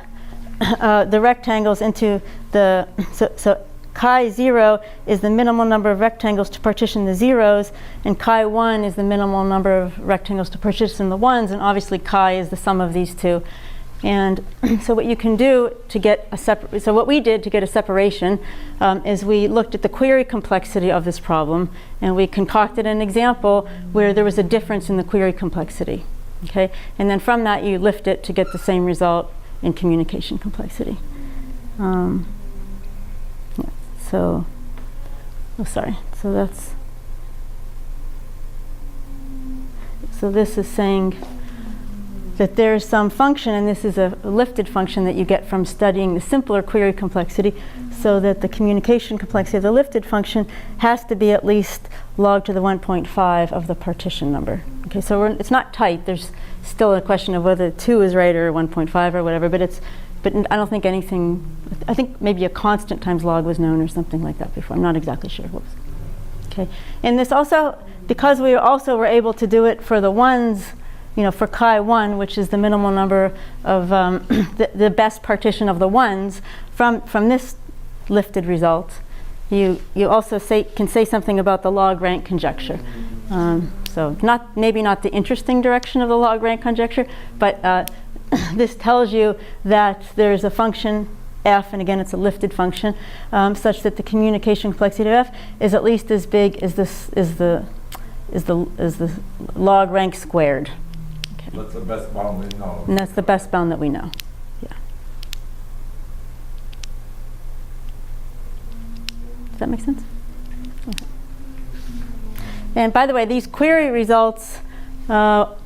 [SPEAKER 1] the rectangles into the, so chi 0 is the minimal number of rectangles to partition the zeros, and chi 1 is the minimal number of rectangles to partition the ones, and obviously chi is the sum of these two. And so what you can do to get a so what we did to get a separation is we looked at the query complexity of this problem, and we concocted an example where there was a difference in the query complexity. Okay, and then from that you lift it to get the same result in communication complexity. So, oh sorry, so that's, so this is saying that there's some function, and this is a lifted function that you get from studying the simpler query complexity, so that the communication complexity of the lifted function has to be at least log to the 1.5 of the partition number. Okay, so it's not tight. There's still a question of whether 2 is right or 1.5 or whatever, but I don't think anything, I think maybe a constant times log was known or something like that before. I'm not exactly sure. Whoops. Okay, and this also, because we also were able to do it for the ones, for chi 1, which is the minimal number of the best partition of the ones, from this lifted result, you also can say something about the log rank conjecture. So maybe not the interesting direction of the log rank conjecture, but this tells you that there's a function f, and again it's a lifted function, such that the communication complexity of f is at least as big as the log rank squared. Okay.
[SPEAKER 4] That's the best bound we know.
[SPEAKER 1] And that's the best bound that we know. Yeah. Does that make sense? Okay. And by the way, these query results, to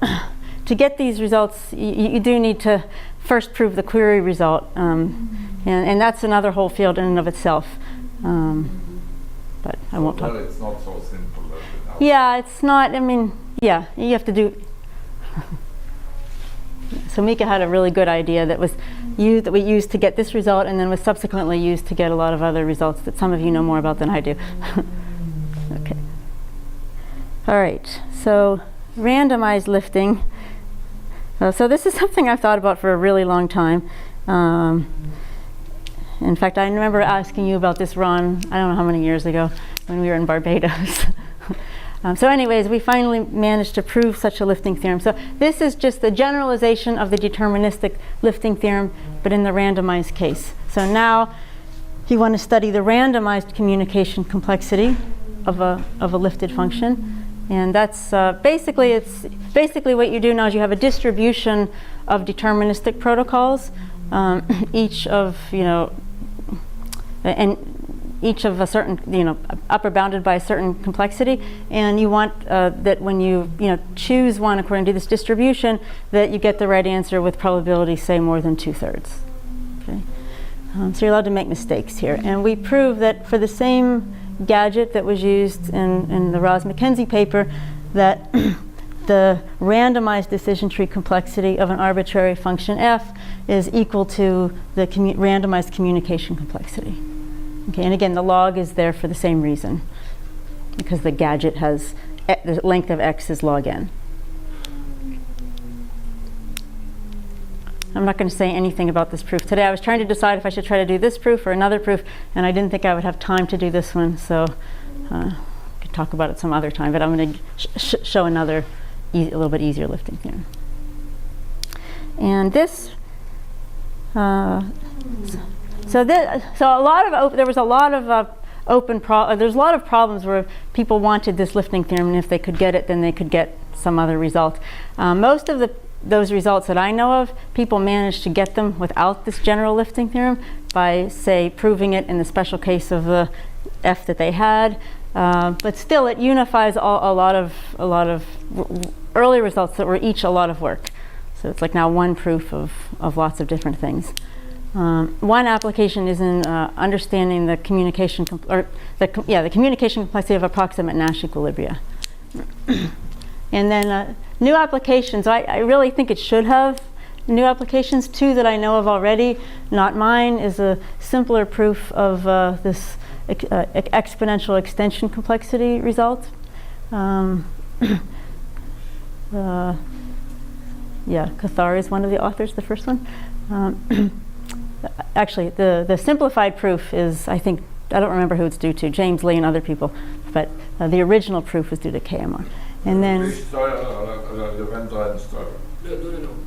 [SPEAKER 1] get these results, you do need to first prove the query result, and that's another whole field in and of itself. But I won't talk.
[SPEAKER 4] It's not so simple.
[SPEAKER 1] Yeah, it's not. I mean, yeah, you have to do. So Mika had a really good idea that we used to get this result, and then was subsequently used to get a lot of other results that some of you know more about than I do. Okay. All right. So randomized lifting. So this is something I've thought about for a really long time. In fact, I remember asking you about this, Ron, I don't know how many years ago, when we were in Barbados. So anyways, we finally managed to prove such a lifting theorem. So this is just the generalization of the deterministic lifting theorem, but in the randomized case. So now you want to study the randomized communication complexity of a lifted function. And that's basically what you do now is you have a distribution of deterministic protocols, each of a certain, upper bounded by a certain complexity, and you want that when you choose one according to this distribution, that you get the right answer with probability, say, more than 2/3. Okay, so you're allowed to make mistakes here, and we prove that for the same gadget that was used in the Ross-McKenzie paper, that the randomized decision tree complexity of an arbitrary function f is equal to the randomized communication complexity. Okay, and again, the log is there for the same reason, because the gadget has the length of x is log n. I'm not going to say anything about this proof today. I was trying to decide if I should try to do this proof or another proof, and I didn't think I would have time to do this one, so I could talk about it some other time, but I'm going to show another a little bit easier lifting theorem. And this So there was a lot of there's a lot of problems where people wanted this lifting theorem, and if they could get it, then they could get some other result. Most of those results that I know of, people managed to get them without this general lifting theorem by, say, proving it in the special case of the F that they had. But still, it unifies a lot of early results that were each a lot of work. So it's like now one proof of lots of different things. One application is in understanding the communication the communication complexity of approximate Nash equilibria. And then new applications. I really think it should have new applications. Two that I know of already, not mine, is a simpler proof of this exponential extension complexity result. Cathar is one of the authors, the first one. Actually, the simplified proof is, I don't remember who it's due to, James Lee and other people, but the original proof was due to KMR. And then...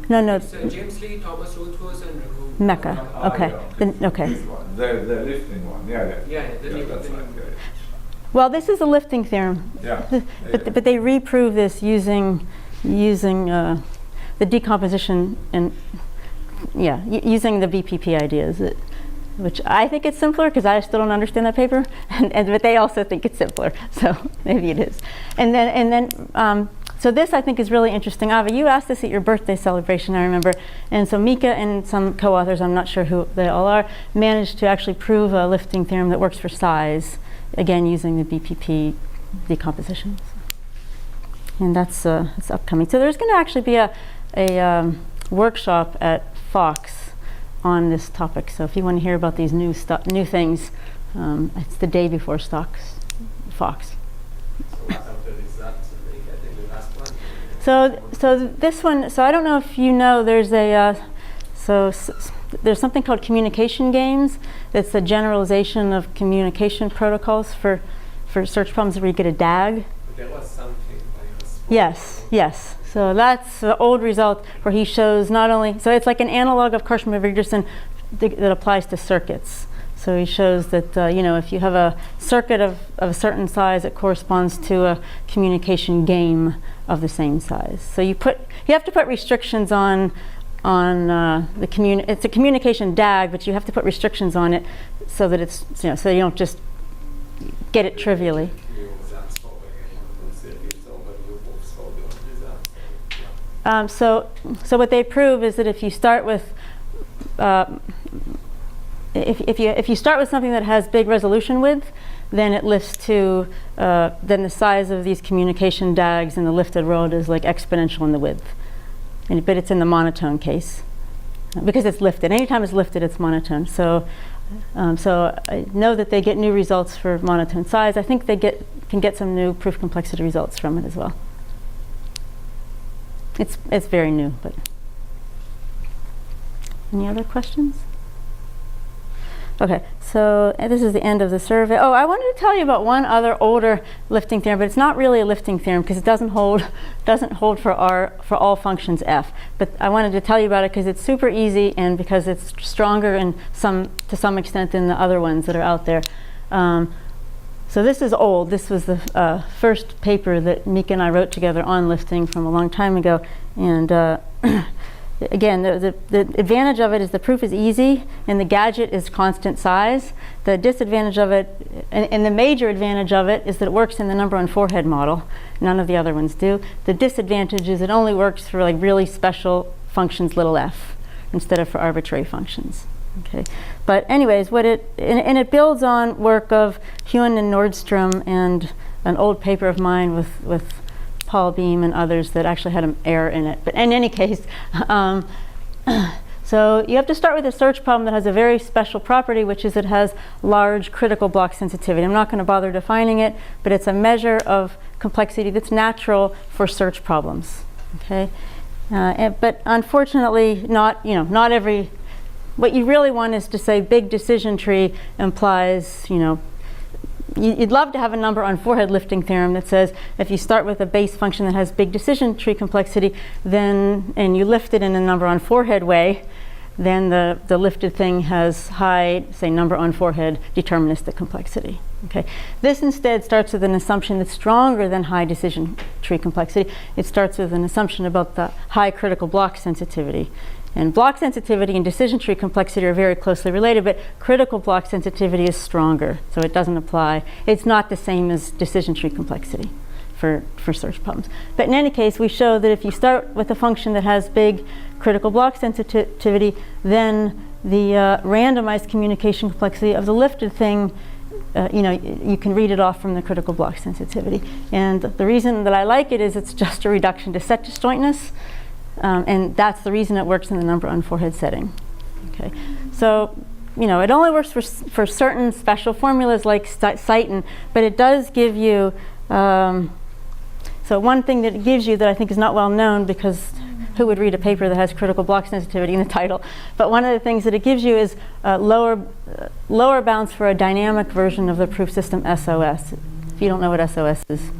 [SPEAKER 1] No.
[SPEAKER 6] It's, James Lee, Thomas Rothfuss, and Raghu.
[SPEAKER 1] Mecca. Okay. Okay.
[SPEAKER 4] The lifting one,
[SPEAKER 6] Yeah, the
[SPEAKER 4] that's
[SPEAKER 6] lifting.
[SPEAKER 4] right.
[SPEAKER 1] Well, this is a lifting theorem.
[SPEAKER 4] Yeah.
[SPEAKER 1] But they reprove this using the decomposition and using the BPP ideas, which I think it's simpler because I still don't understand that paper, but they also think it's simpler, so maybe it is. And then so this I think is really interesting. Ava, you asked this at your birthday celebration, I remember, and so Mika and some co-authors, I'm not sure who they all are, managed to actually prove a lifting theorem that works for size, again using the BPP decompositions. And that's upcoming. So there's going to actually be a workshop at Fox on this topic. So if you want to hear about these new things, it's the day before Fox. So this one. So I don't know if you know. There's there's something called communication games. It's a generalization of communication protocols for search problems where you get a DAG.
[SPEAKER 6] There was something.
[SPEAKER 1] Yes. So that's the old result where he shows not only, so it's like an analog of Karshmer-Wigderson that applies to circuits. So he shows that, if you have a circuit of a certain size, it corresponds to a communication game of the same size. So you have to put restrictions on it's a communication DAG, but you have to put restrictions on it so that it's, so you don't just get it trivially. So what they prove is that if you start with if you start with something that has big resolution width, then it lifts to then the size of these communication DAGs in the lifted world is like exponential in the width, but it's in the monotone case because it's lifted. Anytime it's lifted, it's monotone. So I know that they get new results for monotone size. I think they can get some new proof complexity results from it as well. It's very new, but any other questions? Okay, so this is the end of the survey. Oh, I wanted to tell you about one other older lifting theorem, but it's not really a lifting theorem because it doesn't hold for all functions f. But I wanted to tell you about it because it's super easy and because it's stronger to some extent than the other ones that are out there. So this is old. This was the first paper that Mika and I wrote together on lifting from a long time ago. And again, the advantage of it is the proof is easy and the gadget is constant size. The disadvantage of it, and the major advantage of it, is that it works in the number on forehead model. None of the other ones do. The disadvantage is it only works for like really special functions, little f, instead of for arbitrary functions. Okay, but anyways, it builds on work of Huen and Nordstrom and an old paper of mine with Paul Beam and others that actually had an error in it. But in any case, so you have to start with a search problem that has a very special property, which is it has large critical block sensitivity. I'm not going to bother defining it, but it's a measure of complexity that's natural for search problems. Okay, but unfortunately, not every. What you really want is to say big decision tree implies, you'd love to have a number on forehead lifting theorem that says if you start with a base function that has big decision tree complexity, and you lift it in a number on forehead way, then the lifted thing has high, say, number on forehead deterministic complexity. Okay. This instead starts with an assumption that's stronger than high decision tree complexity. It starts with an assumption about the high critical block sensitivity. And block sensitivity and decision tree complexity are very closely related, but critical block sensitivity is stronger, so it doesn't apply. It's not the same as decision tree complexity for search problems. But in any case, we show that if you start with a function that has big critical block sensitivity, then the randomized communication complexity of the lifted thing, you can read it off from the critical block sensitivity. And the reason that I like it is it's just a reduction to set disjointness. And that's the reason it works in the number on forehead setting. Okay, so it only works for certain special formulas like Citon, but it does give you. So one thing that it gives you that I think is not well known, because who would read a paper that has critical block sensitivity in the title? But one of the things that it gives you is lower bounds for a dynamic version of the proof system SOS. If you don't know what SOS is,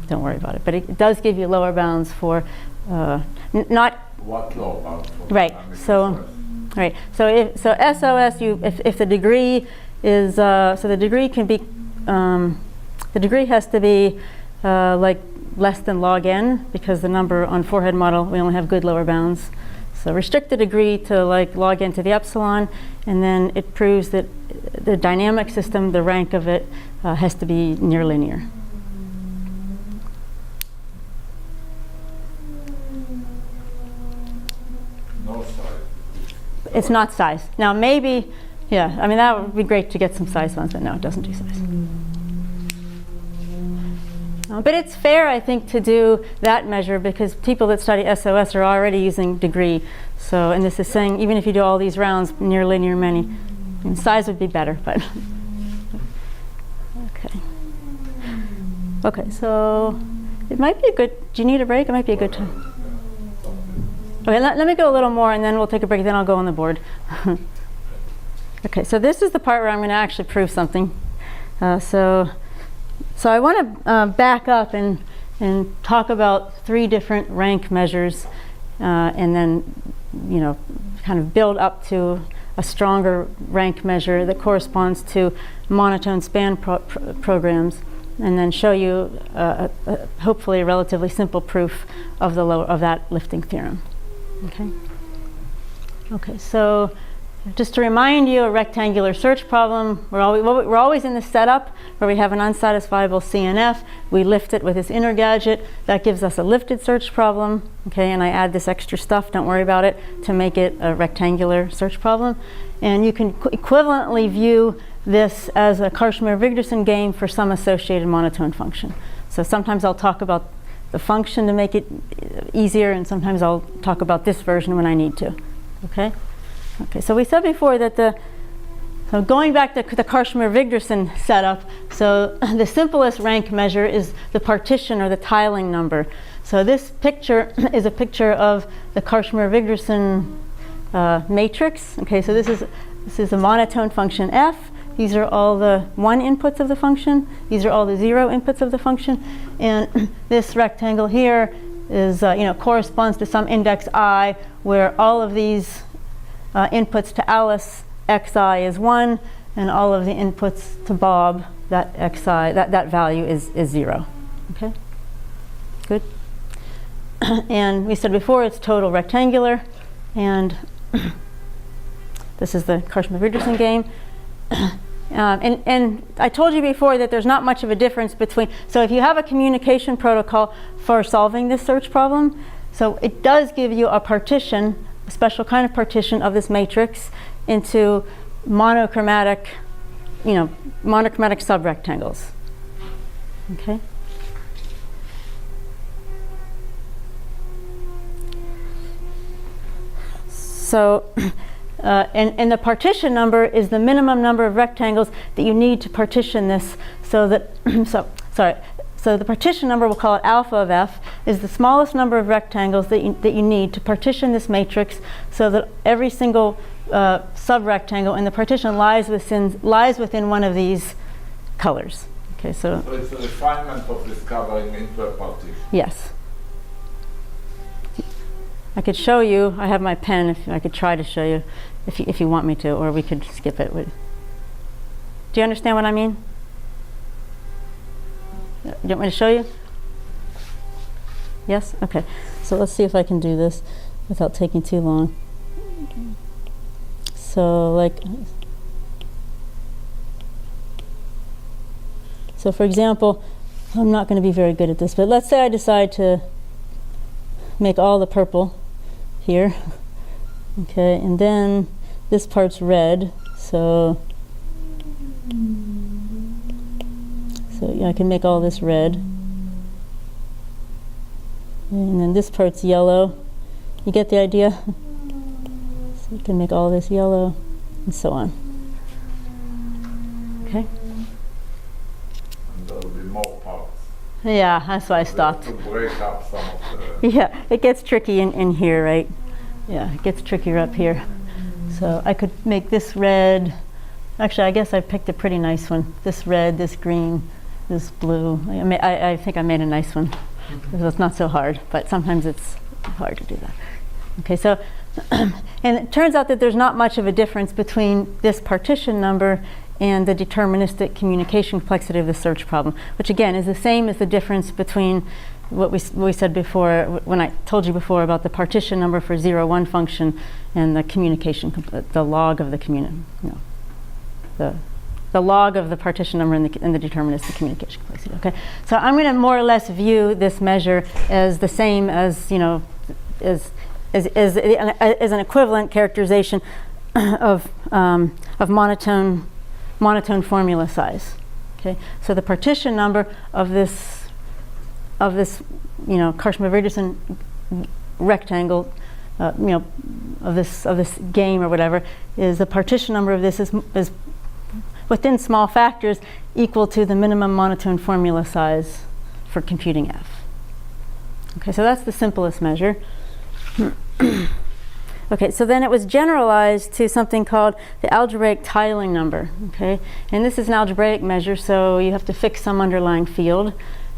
[SPEAKER 1] don't worry about it. But it does give you lower bounds for. Not
[SPEAKER 4] what low bound for
[SPEAKER 1] right. So right. So SOS, if the degree is so the degree can be the degree has to be like less than log n, because the number on forehead model we only have good lower bounds. So restrict the degree to like log n to the epsilon, and then it proves that the dynamic system, the rank of it has to be near linear. It's not size. Now maybe, yeah, I mean that would be great to get some size ones, but no, it doesn't do size. But it's fair, I think, to do that measure, because people that study SOS are already using degree. So, and this is saying even if you do all these rounds near linear many, size would be better, but okay. Okay, so it might be a good, do you need a break? It might be a good time. Okay, let me go a little more and then we'll take a break, then I'll go on the board. Okay, so this is the part where I'm going to actually prove something. So I want to back up and talk about 3 different rank measures and then, kind of build up to a stronger rank measure that corresponds to monotone span programs, and then show you hopefully a relatively simple proof of that lifting theorem. Okay, so just to remind you, a rectangular search problem, we're always in the setup where we have an unsatisfiable CNF. We lift it with this inner gadget. That gives us a lifted search problem. Okay, and I add this extra stuff, don't worry about it, to make it a rectangular search problem. And you can equivalently view this as a Karshmir-Vigderson game for some associated monotone function. So sometimes I'll talk about the function to make it easier, and sometimes I'll talk about this version when I need to. Okay, so we said before that so going back to the Karshmir-Vigderson setup, so the simplest rank measure is the partition or the tiling number. So this picture is a picture of the Karshmir-Vigderson matrix. Okay, so this is a monotone function f. These are all the 1 inputs of the function. These are all the 0 inputs of the function. And this rectangle here is, corresponds to some index I, where all of these inputs to Alice, xi is 1, and all of the inputs to Bob, that xi, that value is 0. Okay, good. And we said before it's total rectangular, and this is the Karshmir-Vigderson game. And I told you before that there's not much of a difference between, so if you have a communication protocol for solving this search problem, so it does give you a partition, a special kind of partition of this matrix into monochromatic subrectangles. Okay. So and the partition number is the minimum number of rectangles that you need to partition this, so that so the partition number, we'll call it alpha of f, is the smallest number of rectangles that you need to partition this matrix, so that every single subrectangle in the partition lies within one of these colors. Okay, so
[SPEAKER 4] it's a refinement of discovering into a partition.
[SPEAKER 1] Yes. I could show you. I have my pen. If I could try to show you, if you want me to, or we could skip it. Do you understand what I mean? You want me to show you? Yes? Okay. So let's see if I can do this without taking too long. So so for example, I'm not going to be very good at this, but let's say I decide to make all the purple here. Okay, and then this part's red, so yeah, I can make all this red. And then this part's yellow. You get the idea? So you can make all this yellow, and so on. Okay?
[SPEAKER 4] And there will be more parts.
[SPEAKER 1] Yeah, that's why I stopped.
[SPEAKER 4] To break up some of the...
[SPEAKER 1] Yeah, it gets tricky in here, right? Yeah, it gets trickier up here. So I could make this red. Actually, I guess I picked a pretty nice one. This red, this green, this blue. I think I made a nice one. So it's not so hard, but sometimes it's hard to do that. Okay, so, and it turns out that there's not much of a difference between this partition number and the deterministic communication complexity of the search problem, which again is the same as the difference between what we said before, when I told you before about the partition number for 0, 1 function and the communication, the log of the the log of the partition number in the deterministic communication complexity. Okay, so I'm going to more or less view this measure as the same as, you know, as an equivalent characterization of monotone formula size. Okay, so the partition number of this you know, Karshma-Viderson rectangle, you know, of this game or whatever, is the partition number of this is within small factors equal to the minimum monotone formula size for computing F. Okay, so that's the simplest measure. Okay, so then it was generalized to something called the algebraic tiling number. Okay, and this is an algebraic measure, so you have to fix some underlying field.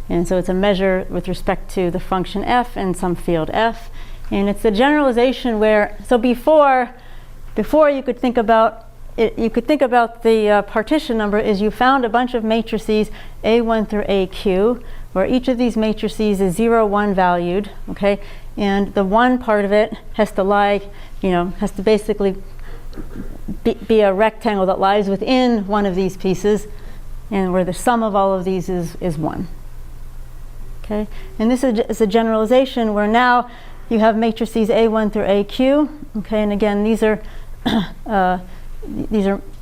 [SPEAKER 1] And so it's a measure with respect to the function f and some field f. And it's a generalization where, so before you could think about it, you could think about the partition number is you found a bunch of matrices A1 through AQ, where each of these matrices is 0, 1 valued, okay? And the 1 part of it has to lie, you know, has to basically be a rectangle that lies within one of these pieces, and where the sum of all of these is 1. Okay? And this is a generalization where now you have matrices A1 through AQ, okay? And again, these are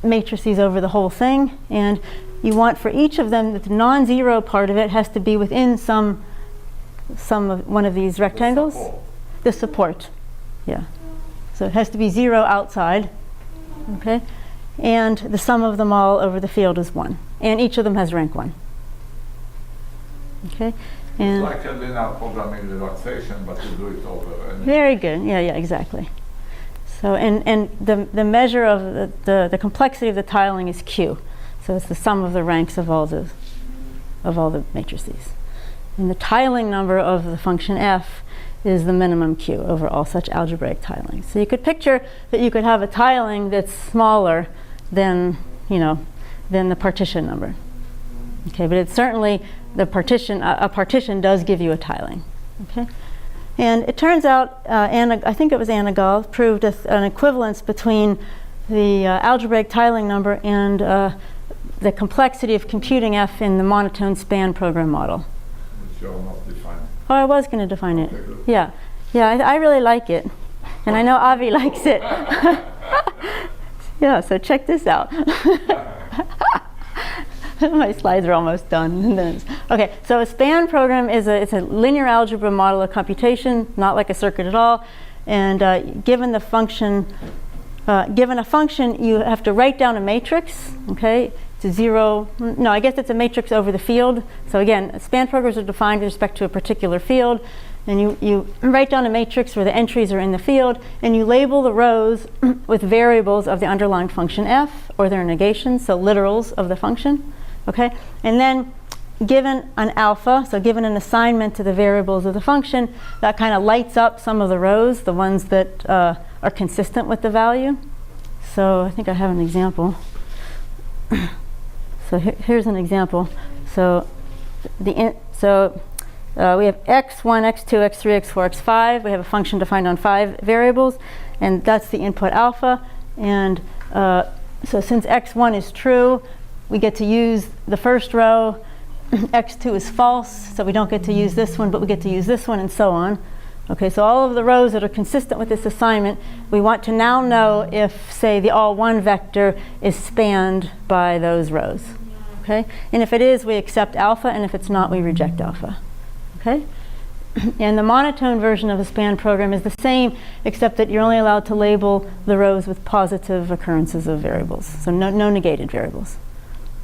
[SPEAKER 1] matrices over the whole thing, and you want for each of them that the non-zero part of it has to be within some of one of these rectangles. The support, yeah. So it has to be 0 outside, okay? And the sum of them all over the field is 1, and each of them has rank 1. Okay. And
[SPEAKER 4] it's like a linear programming relaxation, but you do it over.
[SPEAKER 1] Very good. Yeah, exactly. So, and the measure of the complexity of the tiling is Q. So it's the sum of the ranks of all the matrices. And the tiling number of the function f is the minimum Q over all such algebraic tiling. So you could picture that you could have a tiling that's smaller than, you know, than the partition number. Okay, but it's certainly the partition. A partition does give you a tiling. Okay. And it turns out, I think it was Anna Gall, proved an equivalence between the algebraic tiling number and the complexity of computing F in the monotone span program model.
[SPEAKER 4] Which you're not defining.
[SPEAKER 1] Oh, I was going to define it.
[SPEAKER 4] Okay,
[SPEAKER 1] Yeah. I really like it. And I know Avi likes it. Yeah, so check this out. My slides are almost done. Okay, so a span program is it's a linear algebra model of computation, not like a circuit at all. And given a function, you have to write down a matrix. Okay, it's a 0. No, I guess it's a matrix over the field. So again, span programs are defined with respect to a particular field. And you write down a matrix where the entries are in the field, and you label the rows with variables of the underlying function f, or their negations, so literals of the function. Okay, and then given an alpha, so given an assignment to the variables of the function, that kind of lights up some of the rows, the ones that are consistent with the value. So I think I have an example. So here's an example. So we have x1, x2, x3, x4, x5. We have a function defined on 5 variables, and that's the input alpha. And so since x1 is true, we get to use the first row. x2 is false, so we don't get to use this one, but we get to use this one, and so on. Okay, so all of the rows that are consistent with this assignment, we want to now know if, say, the all1 vector is spanned by those rows. Okay, and if it is, we accept alpha, and if it's not, we reject alpha. Okay, and the monotone version of a span program is the same, except that you're only allowed to label the rows with positive occurrences of variables, so no negated variables.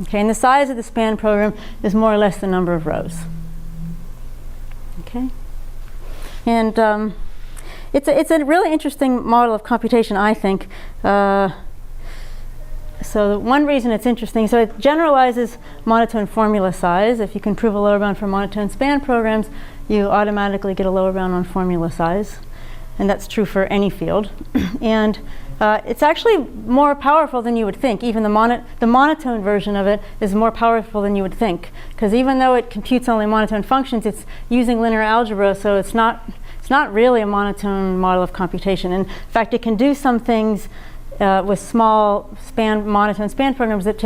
[SPEAKER 1] Okay, and the size of the span program is more or less the number of rows. Okay, and it's a really interesting model of computation, I think. So one reason it's interesting, so it generalizes monotone formula size. If you can prove a lower bound for monotone span programs, you automatically get a lower bound on formula size, and that's true for any field. And it's actually more powerful than you would think. Even the monotone version of it is more powerful than you would think, because even though it computes only monotone functions, it's using linear algebra, so it's not really a monotone model of computation. In fact, it can do some things with small monotone span programs that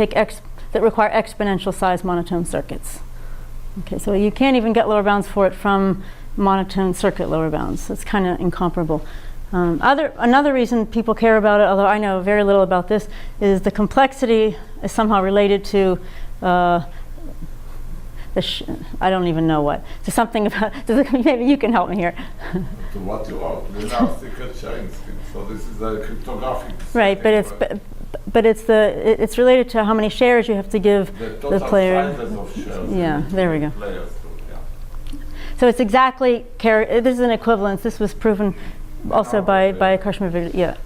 [SPEAKER 1] require exponential size monotone circuits. Okay, so you can't even get lower bounds for it from monotone circuit lower bounds. So it's kind of incomparable. Another reason people care about it, although I know very little about this, is the complexity is somehow related to I don't even know what. So something about, maybe you can help me here.
[SPEAKER 4] To what you want. We now secret sharing scheme. So this is a cryptographic.
[SPEAKER 1] Right, but it's related to how many shares you have to give the player.
[SPEAKER 4] Sizes of shares.
[SPEAKER 1] Yeah, there we go.
[SPEAKER 4] Players too, yeah.
[SPEAKER 1] So it's exactly this is an equivalence. This was proven also by Karshmer. Yeah.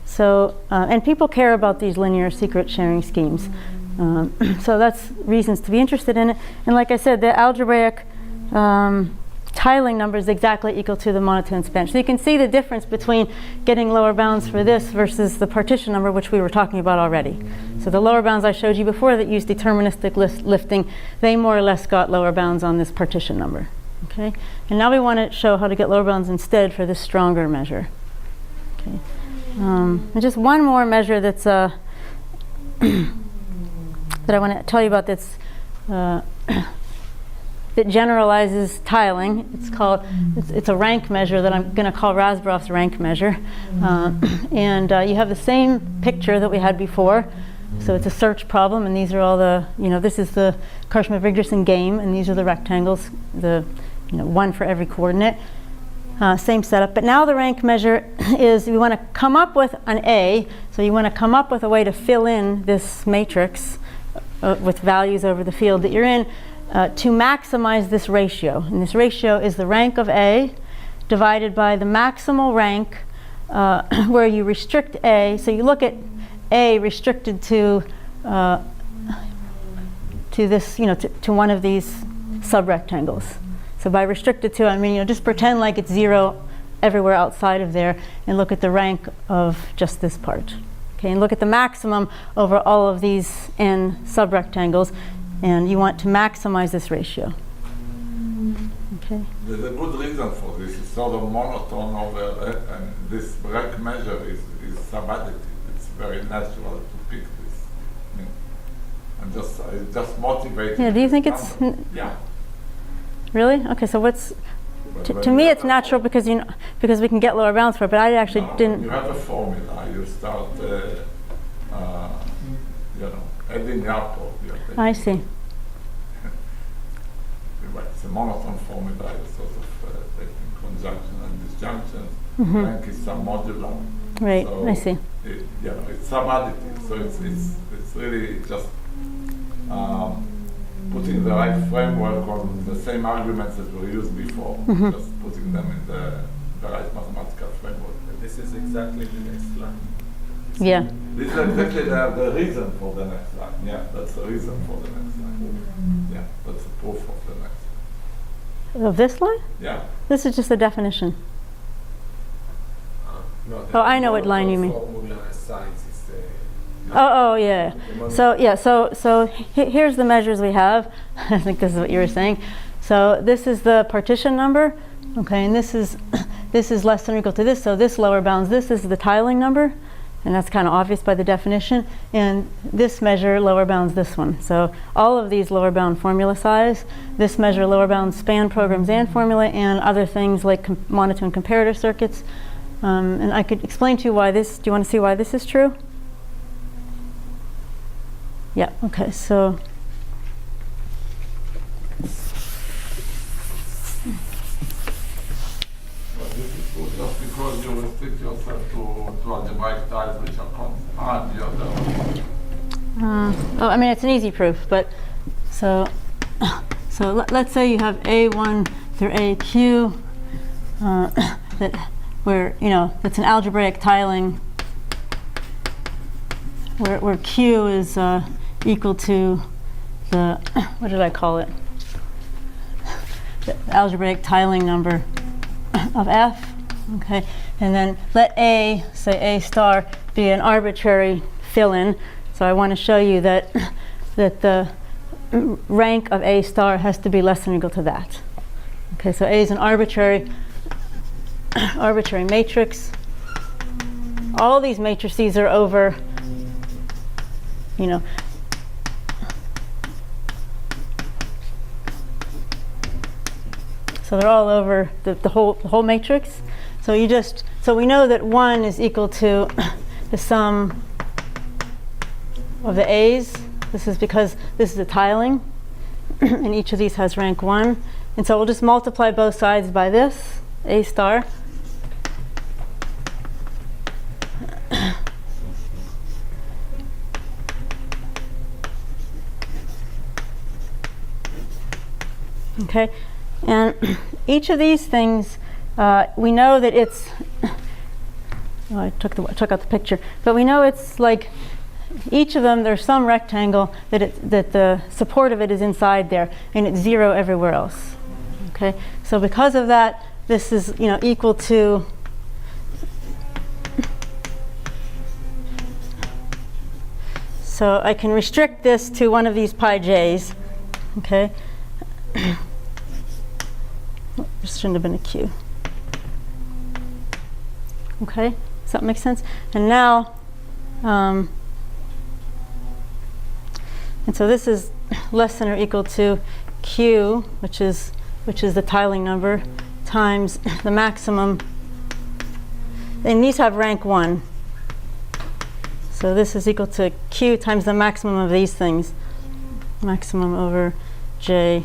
[SPEAKER 1] So and people care about these linear secret sharing schemes. So that's reasons to be interested in it. And like I said, the algebraic tiling number is exactly equal to the monotone span. So you can see the difference between getting lower bounds for this versus the partition number, which we were talking about already. So the lower bounds I showed you before that used deterministic lifting, they more or less got lower bounds on this partition number. Okay, and now we want to show how to get lower bounds instead for this stronger measure. Okay, and just one more measure that's that I want to tell you about that's that generalizes tiling. It's a rank measure that I'm going to call Rasbroff's rank measure, and you have the same picture that we had before. So it's a search problem, and these are all the this is the Karshmer-Wigderson game, and these are the rectangles, one for every coordinate. Same setup, but now the rank measure is we want to come up with an A. So you want to come up with a way to fill in this matrix with values over the field that you're in to maximize this ratio. And this ratio is the rank of A divided by the maximal rank where you restrict A. So you look at A restricted to this, to one of these subrectangles. So by restricted to, I mean, just pretend like it's 0 everywhere outside of there, and look at the rank of just this part. Okay, and look at the maximum over all of these n subrectangles, and you want to maximize this ratio. Okay.
[SPEAKER 4] There's a good reason for this. It's sort of monotone over, and this rank measure is subadditive. It's very natural to pick this. It's just motivating.
[SPEAKER 1] Yeah. Do you think it's?
[SPEAKER 4] Yeah.
[SPEAKER 1] Really? Okay. So what's? To me, it's natural because because we can get lower bounds for it. But I actually didn't.
[SPEAKER 4] You have a formula. You start, adding up.
[SPEAKER 1] I see.
[SPEAKER 4] It's a monotone formula. It's sort of taking conjunction and disjunction.
[SPEAKER 1] Mm-hmm.
[SPEAKER 4] Rank is some modular.
[SPEAKER 1] Right.
[SPEAKER 4] So
[SPEAKER 1] I see.
[SPEAKER 4] It's subadditive. So it's really just putting the right framework on the same arguments that were used before,
[SPEAKER 1] Mm-hmm.
[SPEAKER 4] just putting them in the right mathematical framework.
[SPEAKER 3] This is exactly the next line.
[SPEAKER 1] Yeah.
[SPEAKER 4] This is exactly the reason for the next line. Yeah, that's the reason for the next line. Yeah, that's the proof of the next line.
[SPEAKER 1] Of this line?
[SPEAKER 4] Yeah.
[SPEAKER 1] This is just the definition.
[SPEAKER 6] No,
[SPEAKER 1] Oh, I know what line you mean.
[SPEAKER 6] Formula science is
[SPEAKER 1] Oh, yeah. So yeah, so here's the measures we have. I think this is what you were saying. So this is the partition number, okay, and this is less than or equal to this. So this lower bounds this is the tiling number, and that's kind of obvious by the definition. And this measure lower bounds this one. So all of these lower bound formula size. This measure lower bounds span programs and formula and other things like monotone comparator circuits. And I could explain to you why this. Do you want to see why this is true? Yeah, okay, so
[SPEAKER 4] But this is good just because you restrict yourself to algebraic tiles which are constant.
[SPEAKER 1] I mean, it's an easy proof, but so let's say you have A1 through AQ that where, you know, that's an algebraic tiling where Q is equal to the, what did I call it? The algebraic tiling number of F, okay? And then let A, say A star, be an arbitrary fill-in. So I want to show you that the rank of A star has to be less than or equal to that. Okay, so A is an arbitrary matrix. All these matrices are over, you know, so they're all over the whole matrix. So we know that 1 is equal to the sum of the A's. This is because this is a tiling, and each of these has rank 1. And so we'll just multiply both sides by this, A star. Okay, and each of these things, we know that it's, oh, I took out the picture, but we know it's like each of them, there's some rectangle that the support of it is inside there, and it's 0 everywhere else. Okay, so because of that, this is, you know, equal to so I can restrict this to one of these pi j's. Okay. This shouldn't have been a Q. Okay, does that make sense? And now, and so this is less than or equal to Q, which is the tiling number, times the maximum. And these have rank 1. So this is equal to Q times the maximum of these things. Maximum over J.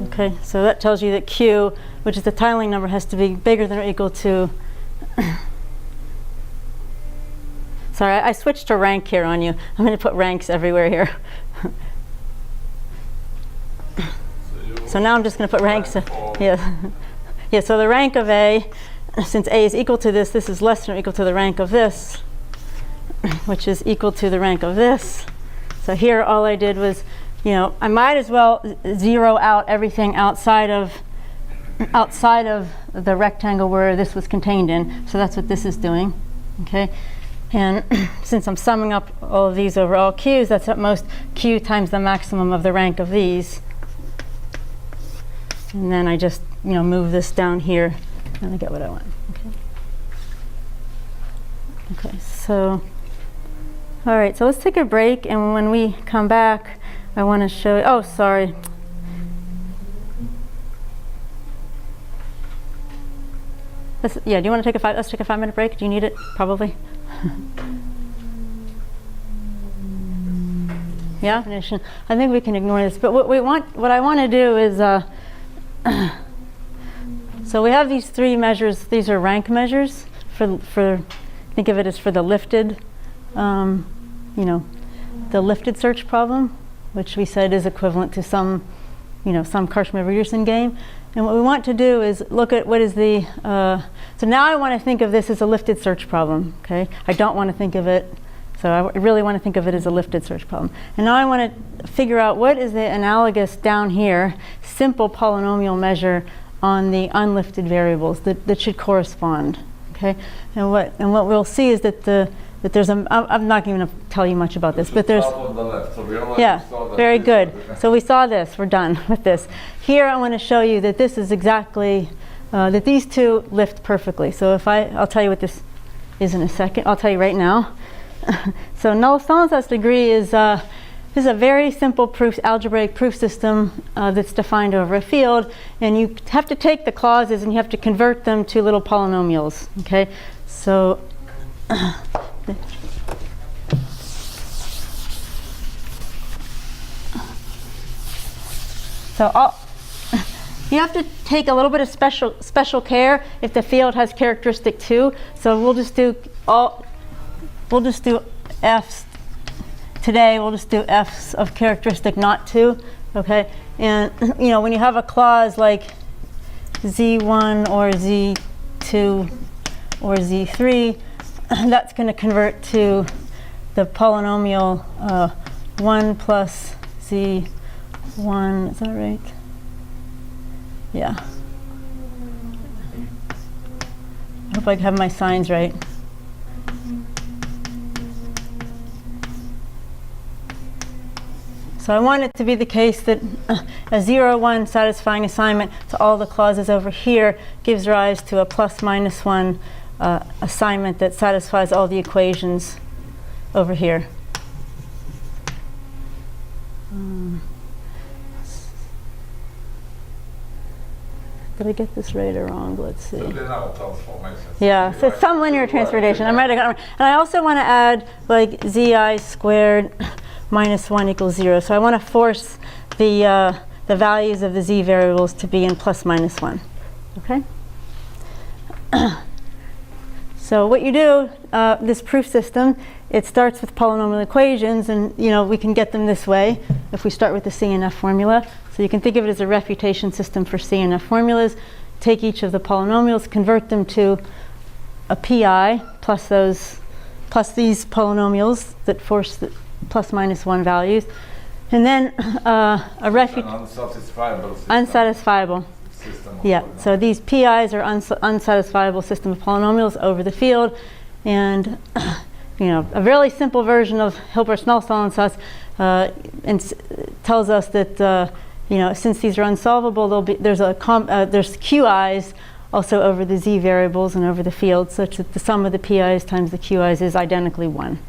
[SPEAKER 1] Okay, so that tells you that Q, which is the tiling number, has to be bigger than or equal to, sorry, I switched to rank here on you. I'm going to put ranks everywhere here. So now I'm just going to put ranks. Yeah. Yeah, so the rank of A, since A is equal to this is less than or equal to the rank of this, which is equal to the rank of this. So here all I did was, you know, I might as well zero out everything outside of the rectangle where this was contained in. So that's what this is doing, okay? And since I'm summing up all of these over all Q's, that's at most Q times the maximum of the rank of these. And then I just, you know, move this down here and I get what I want, okay? Okay, so, all right, so let's take a break, and when we come back, I want to show you, oh, sorry. Yeah, do you want to take let's take a 5-minute break? Do you need it? Probably. Yeah, I think we can ignore this, but what I want to do is, so we have these 3 measures. These are rank measures for think of it as for the lifted, you know, the lifted search problem, which we said is equivalent to some some Karshmer-Richardson game. And what we want to do is look at what is the, so now I want to think of this as a lifted search problem, okay? I don't want to think of it, so I really want to think of it as a lifted search problem. And now I want to figure out what is the analogous down here, simple polynomial measure on the unlifted variables that should correspond, okay? And what we'll see is that that there's a, I'm not going to tell you much about this, but there's,
[SPEAKER 4] on the left, so we already
[SPEAKER 1] yeah,
[SPEAKER 4] saw that
[SPEAKER 1] very
[SPEAKER 4] this
[SPEAKER 1] good.
[SPEAKER 4] was-
[SPEAKER 1] So we saw this, we're done with this. Here I want to show you that this is exactly, that these two lift perfectly. So if I'll tell you what this is in a second, I'll tell you right now. So null-Stallings degree is a very simple algebraic proof system that's defined over a field, and you have to take the clauses and you have to convert them to little polynomials, okay? So you have to take a little bit of special care if the field has characteristic 2. So we'll just do f's today. We'll just do f's of characteristic not 2, okay? And when you have a clause like z1 or z2 or z3, that's going to convert to the polynomial 1 plus z1, is that right? Yeah. I hope I have my signs right. So I want it to be the case that a 0, 1 satisfying assignment to all the clauses over here gives rise to a plus minus 1 assignment that satisfies all the equations over here. Did I get this right or wrong? Let's see.
[SPEAKER 4] So they're now transformations.
[SPEAKER 1] Yeah, so it's some linear transportation. I might have gotten it. And I also want to add like zi squared minus 1 equals 0. So I want to force the values of the z variables to be in plus minus 1. Okay? So what you do, this proof system, it starts with polynomial equations, and we can get them this way if we start with the C and F formula. So you can think of it as a refutation system for C and F formulas. Take each of the polynomials, convert them to a PI plus these polynomials that force the plus minus 1 values, and then a
[SPEAKER 4] unsatisfiable system.
[SPEAKER 1] Unsatisfiable. Yeah, so these PIs are unsatisfiable system of polynomials over the field, and a really simple version of Hilbert's null-Stallings tells us that since these are unsolvable, there's QIs also over the z variables and over the field, such that the sum of the PIs times the QIs is identically 1.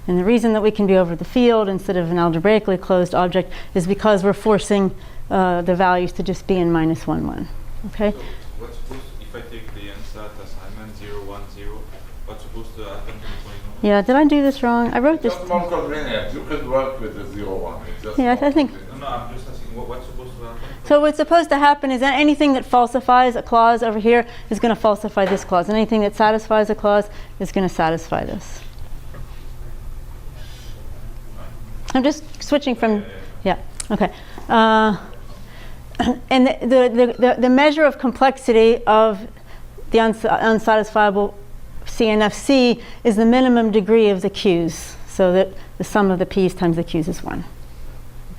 [SPEAKER 1] And the reason that we can be over the field instead of an algebraically closed object is because we're forcing the values to just be in minus 1, 1. Okay?
[SPEAKER 7] So what's supposed, if I take the ansat assignment 0, 1, 0, what's supposed to happen to the polynomial?
[SPEAKER 1] Yeah, did I do this wrong? I wrote this.
[SPEAKER 4] Just more convenient. You could work with the 0, 1. It's just
[SPEAKER 1] Yeah, I think.
[SPEAKER 7] No, I'm just asking what's supposed to happen.
[SPEAKER 1] So what's supposed to happen is that anything that falsifies a clause over here is going to falsify this clause, and anything that satisfies a clause is going to satisfy this. I'm just switching from, yeah, okay. And the measure of complexity of the unsatisfiable CNFC is the minimum degree of the Q's, so that the sum of the P's times the Q's is 1.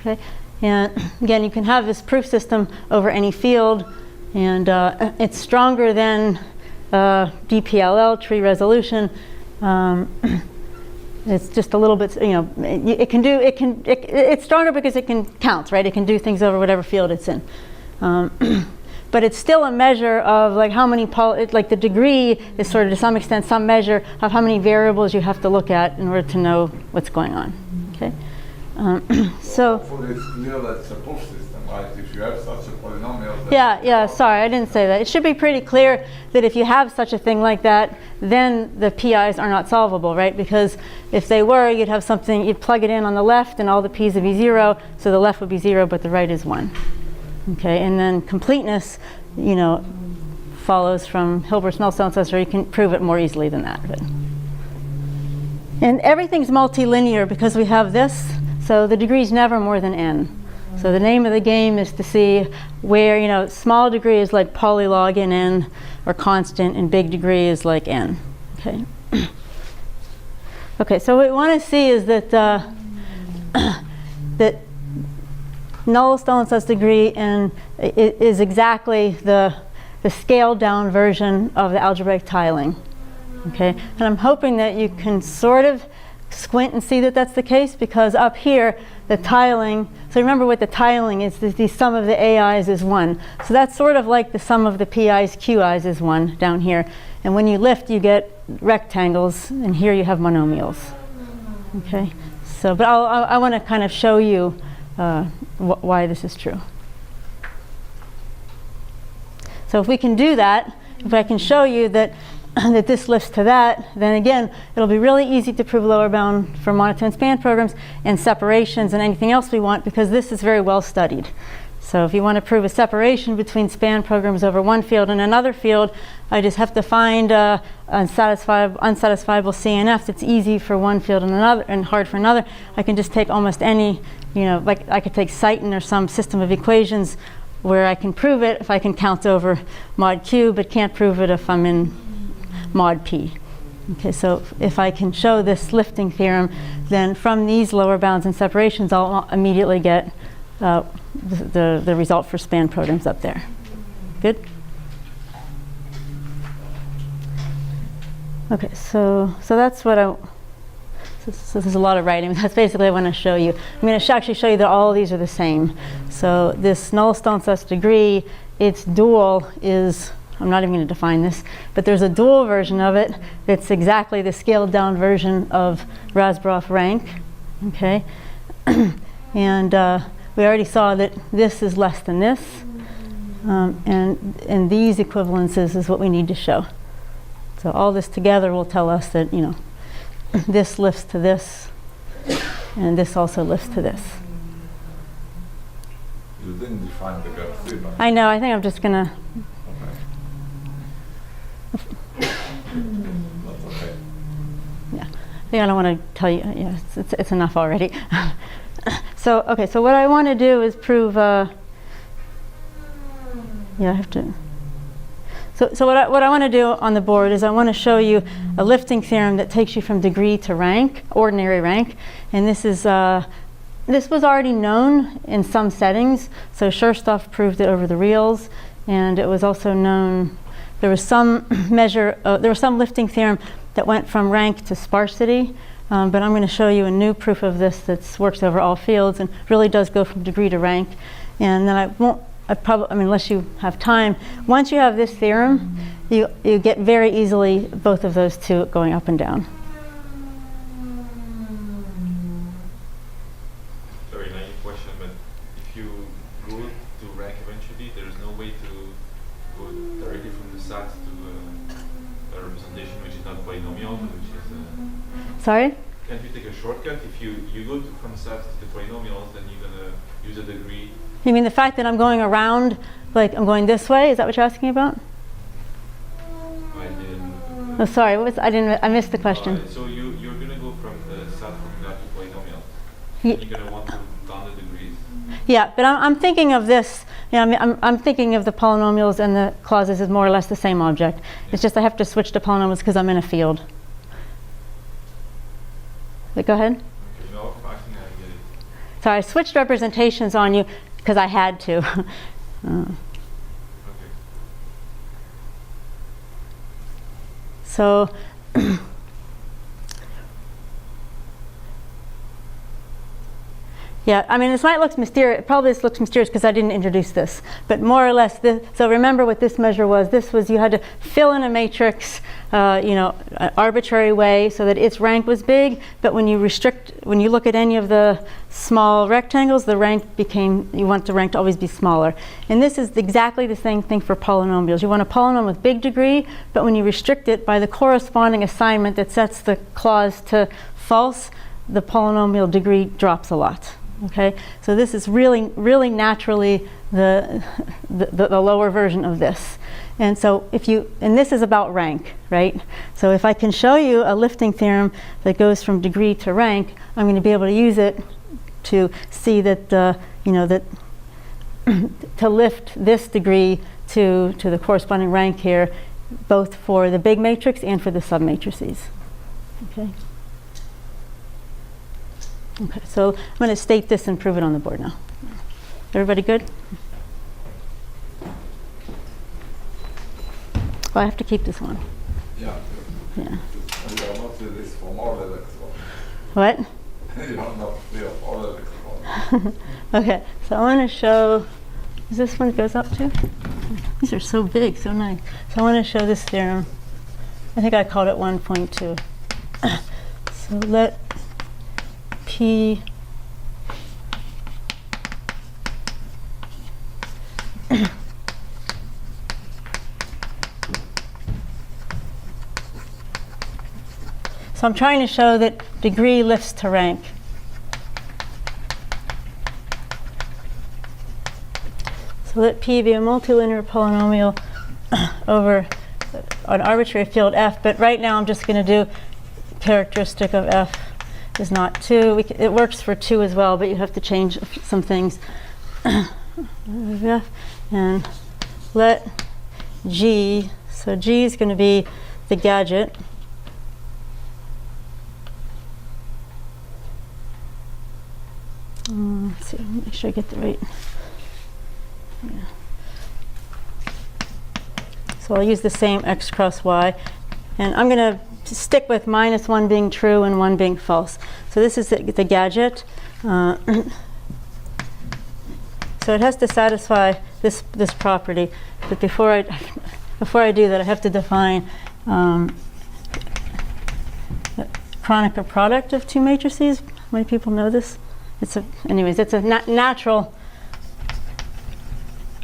[SPEAKER 1] Okay, and again, you can have this proof system over any field, and it's stronger than DPLL, tree resolution. It's just a little bit, it's stronger because it can count, right? It can do things over whatever field it's in. But it's still a measure of like how many, the degree is sort of to some extent some measure of how many variables you have to look at in order to know what's going on, okay? So
[SPEAKER 4] hopefully it's clear that it's a proof system, right? If you have such a polynomial.
[SPEAKER 1] Yeah, sorry, I didn't say that. It should be pretty clear that if you have such a thing like that, then the PIs are not solvable, right? Because if they were, you'd have something, you'd plug it in on the left and all the P's would be 0, so the left would be 0, but the right is 1. Okay, and then completeness, follows from Hilbert's null-Stallings test, or you can prove it more easily than that. But. And everything's multilinear because we have this, so the degree is never more than n. So the name of the game is to see where, you know, small degree is like polylog in n or constant, and big degree is like n. Okay. Okay, so what we want to see is that that Nullstellensatz degree and is exactly the scaled down version of the algebraic tiling. Okay, and I'm hoping that you can sort of squint and see that that's the case, because up here the tiling, so remember what the tiling is, the sum of the AIs is 1. So that's sort of like the sum of the PIs, QIs is 1 down here. And when you lift, you get rectangles, and here you have monomials. Okay, so but I want to kind of show you why this is true. So if we can do that, if I can show you that that this lifts to that, then again, it'll be really easy to prove lower bound for monotone span programs and separations and anything else we want, because this is very well studied. So if you want to prove a separation between span programs over one field and another field, I just have to find unsatisfiable CNF that's easy for one field and another and hard for another. I can just take almost any, you know, like I could take Cyton or some system of equations where I can prove it if I can count over mod Q, but can't prove it if I'm in mod P. Okay, so if I can show this lifting theorem, then from these lower bounds and separations, I'll immediately get the result for span programs up there. Good? Okay, so that's what so there's a lot of writing. That's basically what I want to show you. I'm going to actually show you that all of these are the same. So this Nullstellensatz degree, its dual is, I'm not even going to define this, but there's a dual version of it that's exactly the scaled down version of Rasboroff rank. Okay, and we already saw that this is less than this, and these equivalences is what we need to show. So all this together will tell us that, you know, this lifts to this, and this also lifts to this.
[SPEAKER 4] You didn't define the Garcia.
[SPEAKER 1] I know. I think I'm just gonna.
[SPEAKER 4] That's okay.
[SPEAKER 1] Yeah, I don't want to tell you. Yeah, it's enough already. So okay. So what I want to do is prove. Yeah, I have to. So what I want to do on the board is I want to show you a lifting theorem that takes you from degree to rank, ordinary rank, and this is this was already known in some settings. So Scherstoff proved it over the reals, and it was also known. There was some measure. There was some lifting theorem that went from rank to sparsity, but I'm going to show you a new proof of this that works over all fields and really does go from degree to rank. And then I won't. I mean, unless you have time, once you have this theorem, you get very easily both of those two going up and down.
[SPEAKER 7] Sorry, naive question, but if you go to rank eventually, there is no way to go directly from the SAT to a representation which is not polynomial, but which is
[SPEAKER 1] Sorry?
[SPEAKER 7] Can't you take a shortcut? If you go from SAT to the polynomials, then you're going to use a degree.
[SPEAKER 1] You mean the fact that I'm going around, like I'm going this way? Is that what you're asking about?
[SPEAKER 7] I didn't.
[SPEAKER 1] Oh, sorry. I missed the question.
[SPEAKER 7] So you're going to go from the SAT formula to polynomials.
[SPEAKER 1] Ye-
[SPEAKER 7] You're going to want to count the degrees.
[SPEAKER 1] Yeah, but I'm thinking of this. Yeah, I mean, I'm thinking of the polynomials and the clauses as more or less the same object. It's just I have to switch to polynomials because I'm in a field. But go ahead.
[SPEAKER 7] Okay, no, I think I get it.
[SPEAKER 1] So I switched representations on you because I had to.
[SPEAKER 7] Okay.
[SPEAKER 1] So yeah, I mean, this might look mysterious. Probably this looks mysterious because I didn't introduce this. But more or less, so remember what this measure was. This was you had to fill in a matrix, you know, an arbitrary way so that its rank was big. But when you look at any of the small rectangles, the rank you want the rank to always be smaller. And this is exactly the same thing for polynomials. You want a polynomial with big degree, but when you restrict it by the corresponding assignment that sets the clause to false, the polynomial degree drops a lot. Okay, so this is really, really naturally the lower version of this. And so and this is about rank, right? So if I can show you a lifting theorem that goes from degree to rank, I'm going to be able to use it to see that you know, that to lift this degree to the corresponding rank here, both for the big matrix and for the submatrices. Okay. Okay, so I'm going to state this and prove it on the board now. Everybody good? Well, I have to keep this one.
[SPEAKER 4] Yeah.
[SPEAKER 1] Yeah.
[SPEAKER 4] You are not with this for more electrons.
[SPEAKER 1] What?
[SPEAKER 4] You are not clear all electrons.
[SPEAKER 1] Okay, so I want to show, is this one goes up to? These are so big, so nice. So I want to show this theorem. I think I called it 1.2. So let P so I'm trying to show that degree lifts to rank. So let P be a multilinear polynomial over an arbitrary field F, but right now I'm just going to do characteristic of F is not 2. It works for 2 as well, but you have to change some things. And let G, so G is going to be the gadget. Let's see, make sure I get the right. Yeah. So I'll use the same x cross y, and I'm going to stick with -1 being true and 1 being false. So this is the gadget. So it has to satisfy this property. But before I do that, I have to define the Kronecker product of two matrices. How many people know this? Anyways, it's a natural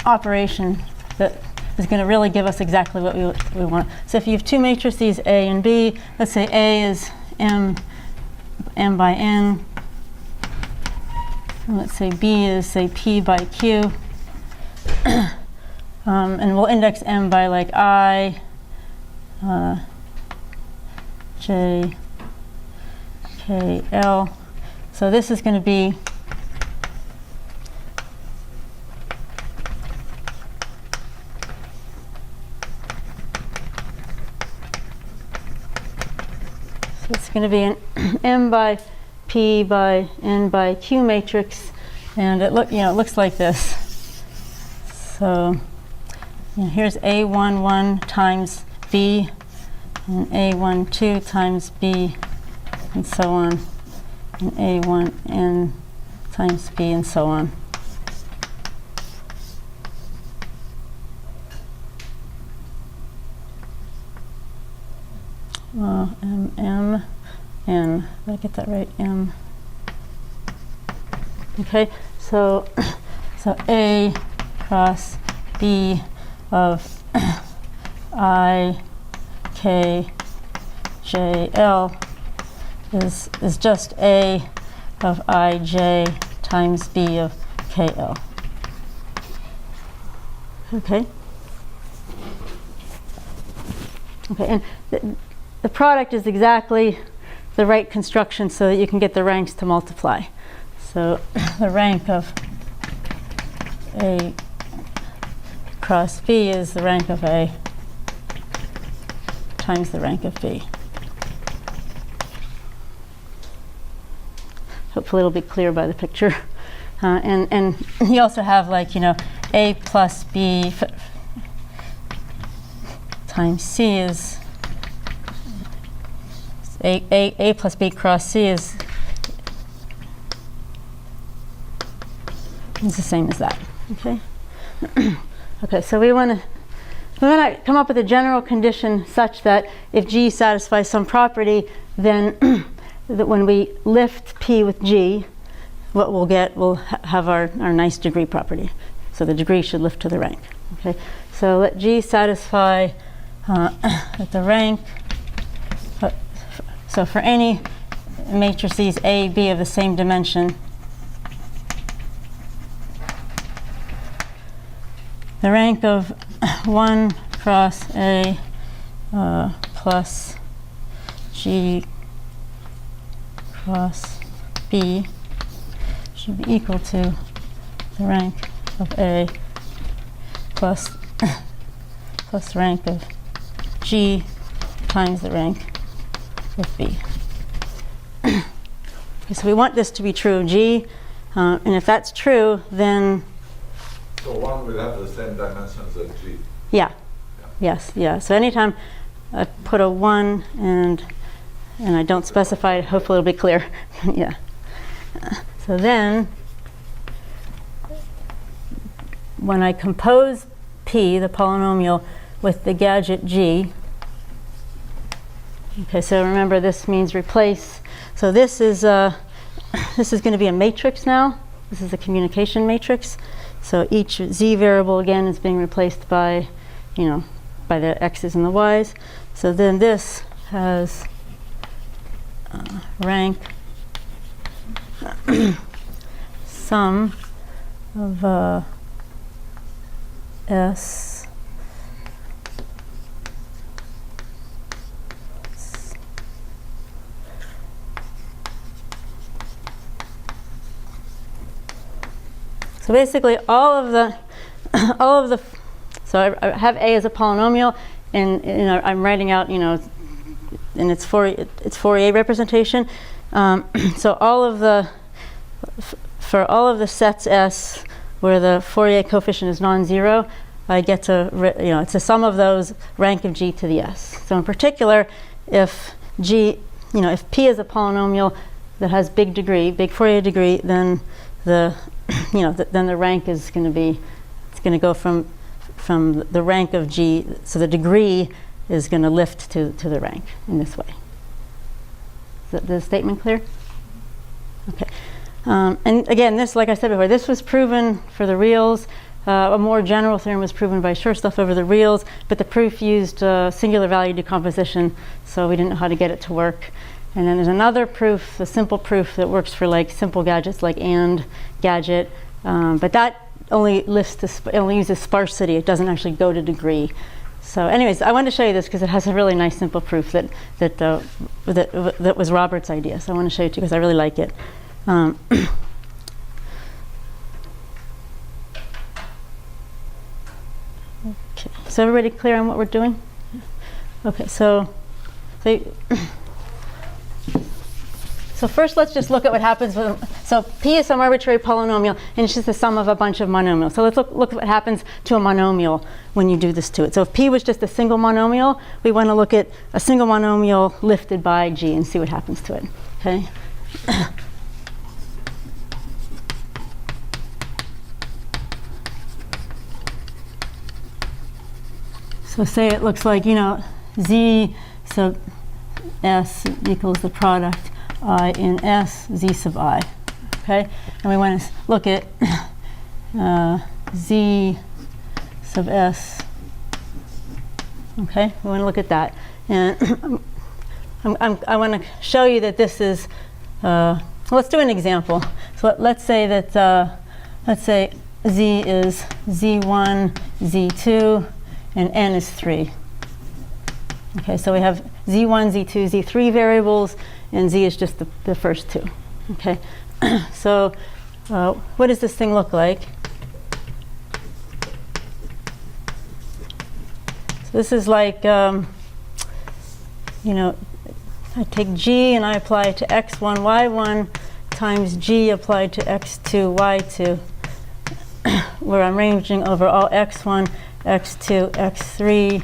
[SPEAKER 1] operation that is going to really give us exactly what we want. So if you have two matrices A and B, let's say A is m by n, and let's say B is, say, p by q, and we'll index m by like I, j, k, l. So this is going to be an m by p by n by q matrix, and it looks like this. So here's A11 times B, and A12 times B, and so on, and A1n times B, and so on. M, N. Did I get that right? M. Okay, so A cross B of I, K, J, L is just A of I, J times B of K, L. Okay. Okay, and the product is exactly the right construction so that you can get the ranks to multiply. So the rank of A cross B is the rank of A times the rank of B. Hopefully it'll be clear by the picture. And you also have, like, A plus B times C is A plus B cross C is the same as that. Okay. Okay. So we want to come up with a general condition such that if G satisfies some property, then that when we lift P with G, what we'll get, we'll have our nice degree property. So the degree should lift to the rank. Okay. So let G satisfy that the rank. So for any matrices A, B of the same dimension, the rank of 1 cross A plus G cross B should be equal to the rank of A plus rank of G times the rank of B. Okay, so we want this to be true of G, and if that's true, then
[SPEAKER 4] So 1 will have the same dimensions as G.
[SPEAKER 1] yeah. Yes, yeah. So anytime I put a 1 and I don't specify it, hopefully it'll be clear. Yeah. So then, when I compose P, the polynomial, with the gadget G, okay, so remember this means replace. So this is going to be a matrix now. This is a communication matrix. So each Z variable, again, is being replaced by, by the X's and the Y's. So then this has rank sum of S so basically all of the so I have A as a polynomial, and I'm writing out in its Fourier representation. So all of the for all of the sets S where the Fourier coefficient is non-zero, I get to it's a sum of those rank of G to the S. So in particular, if G if P is a polynomial that has big Fourier degree, then the then the rank is going to be, it's going to go from the rank of G, so the degree is going to lift to the rank in this way. Is the statement clear? Okay. And again, this, like I said before, this was proven for the reals. A more general theorem was proven by Scherstoff over the reals, but the proof used singular value decomposition, so we didn't know how to get it to work. And then there's another proof, a simple proof that works for like simple gadgets like AND gadget, but that only uses sparsity. It doesn't actually go to degree. So, anyways, I wanted to show you this because it has a really nice simple proof that was Robert's idea. So I want to show you because I really like it. Okay, so everybody clear on what we're doing? Okay, so first let's just look at what happens with, so P is some arbitrary polynomial, and it's just the sum of a bunch of monomials. So let's look at what happens to a monomial when you do this to it. So if P was just a single monomial, we want to look at a single monomial lifted by G and see what happens to it, okay? So say it looks like, Z sub S equals the product I in S, Z sub I, okay? And we want to look at Z sub S, okay? We want to look at that. And I want to show you that this is, let's do an example. So let's say that, let's say Z is Z1, Z2, and N is 3. Okay, so we have Z1, Z2, Z3 variables, and Z is just the first two. Okay, so what does this thing look like? So this is like, I take G and I apply it to X1, Y1 times G applied to X2, Y2, where I'm ranging over all X1, X2, X3,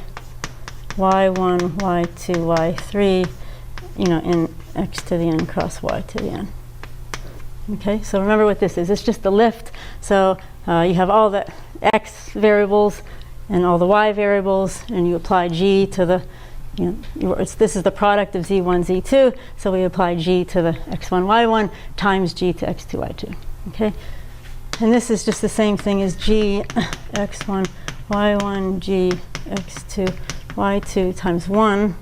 [SPEAKER 1] Y1, Y2, Y3, in X to the N cross Y to the N. Okay, so remember what this is. It's just the lift. So you have all the X variables and all the Y variables, and you apply G to the, this is the product of Z1, Z2, so we apply G to the X1, Y1 times G to X2, Y2. Okay, and this is just the same thing as G, X1, Y1, G, X2, Y2 times 1,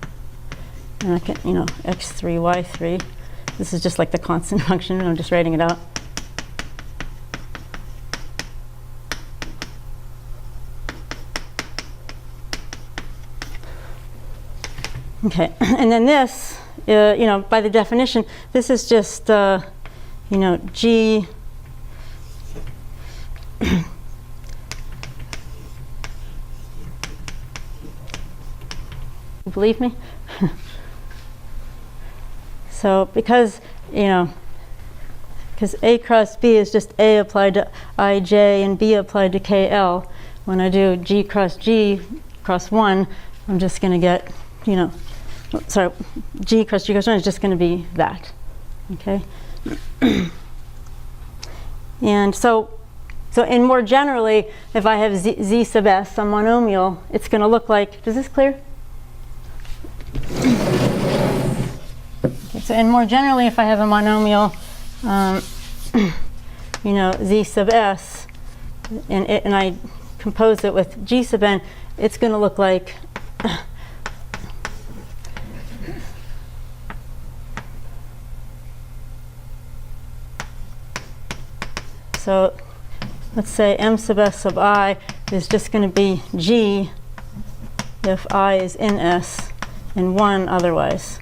[SPEAKER 1] and I can, X3, Y3. This is just like the constant function, and I'm just writing it out. Okay, and then this, by the definition, this is just, G, You believe me? So because, you know, because A cross B is just A applied to ij and B applied to KL, when I do G cross 1, I'm just going to get, you know, sorry, G cross 1 is just going to be that. Okay? And so in more generally, if I have Z sub S, some monomial, it's going to look like, is this clear? Okay, so in more generally, if I have a monomial, you know, Z sub S, and I compose it with G sub N, it's going to look like so let's say M sub S sub I is just going to be G if I is in S and 1 otherwise.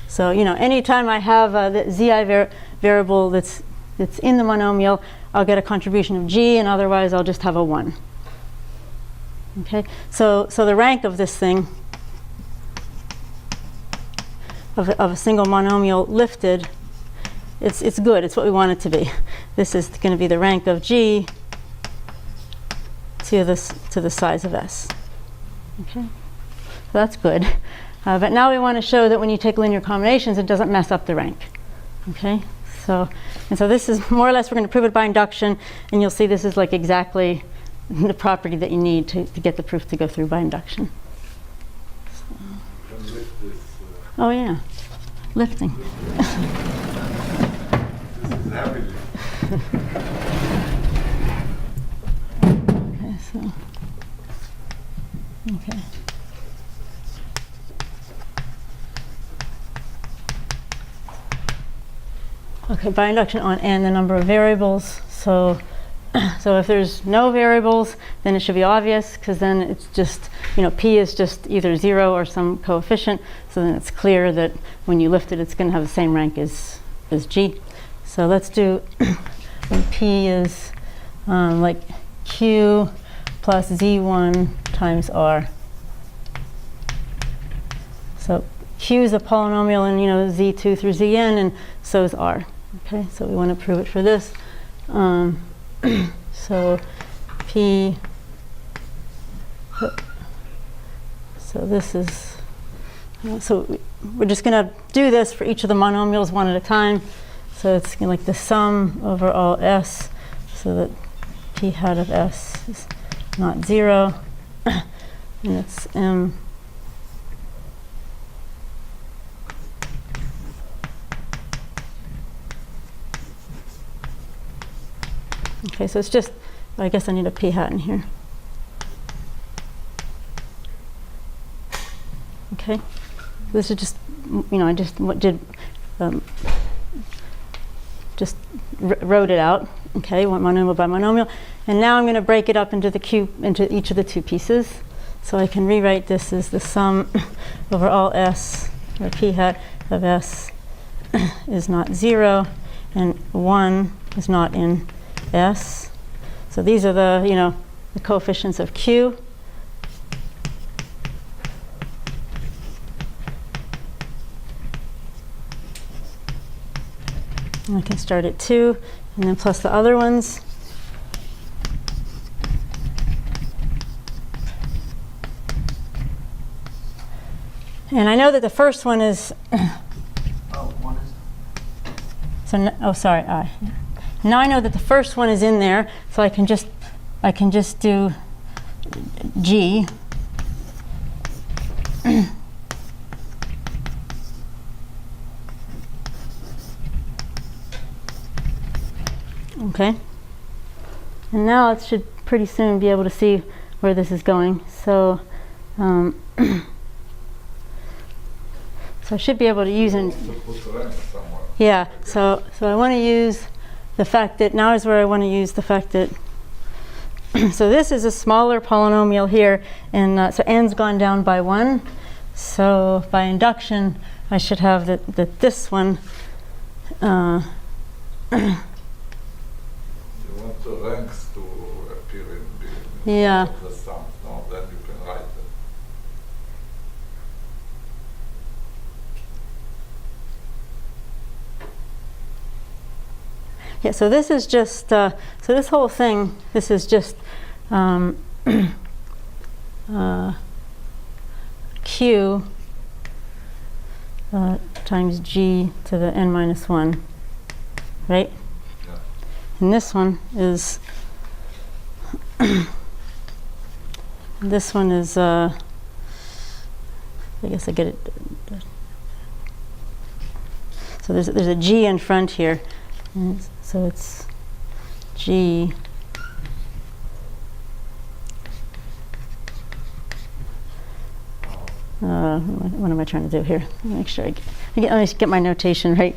[SPEAKER 1] So, you know, anytime I have the Zi variable that's in the monomial, I'll get a contribution of G, and otherwise I'll just have a 1. Okay, so the rank of this thing, of a single monomial lifted, it's good. It's what we want it to be. This is going to be the rank of G to the size of S. Okay, so that's good. But now we want to show that when you take linear combinations, it doesn't mess up the rank. Okay, so this is more or less, we're going to prove it by induction, and you'll see this is like exactly the property that you need to get the proof to go through by induction. Oh yeah, lifting.
[SPEAKER 4] This is happy.
[SPEAKER 1] Okay, so okay. Okay, by induction on n, the number of variables. So if there's no variables, then it should be obvious, because then it's just, you know, p is just either 0 or some coefficient. So then it's clear that when you lift it, it's going to have the same rank as g. So let's do when p is like q plus z1 times r. So q is a polynomial in, you know, z2 through zn, and so is r. Okay, so we want to prove it for this. So p, so this is, so we're just going to do this for each of the monomials one at a time. So it's like the sum over all s, so that p hat of s is not 0, and it's m. Okay, so it's just, I guess I need a p hat in here. Okay, this is just, you know, I just wrote it out. Okay, one monomial by monomial, and now I'm going to break it up into each of the two pieces. So I can rewrite this as the sum over all s, or p hat of s is not 0, and 1 is not in S. So these are the, you know, the coefficients of Q. And I can start at 2, and then plus the other ones. And I know that the first one is so oh, sorry, I. Now I know that the first one is in there, so I can just do G. Okay. And now it should pretty soon be able to see where this is going. So so I should be able to use an yeah. So I want to use the fact that now is where I want to use the fact that so this is a smaller polynomial here, and so n's gone down by 1. So by induction, I should have that this one.
[SPEAKER 4] You want the ranks to
[SPEAKER 1] Yeah.
[SPEAKER 4] of the sums. No, then you can write it.
[SPEAKER 1] Yeah, so this is just, so this whole thing, this is just Q times G to the n minus 1, right?
[SPEAKER 4] Yeah.
[SPEAKER 1] And this one is, this one is, I guess I get it. So there's a G in front here. And so it's G what am I trying to do here? Make sure let me get my notation right.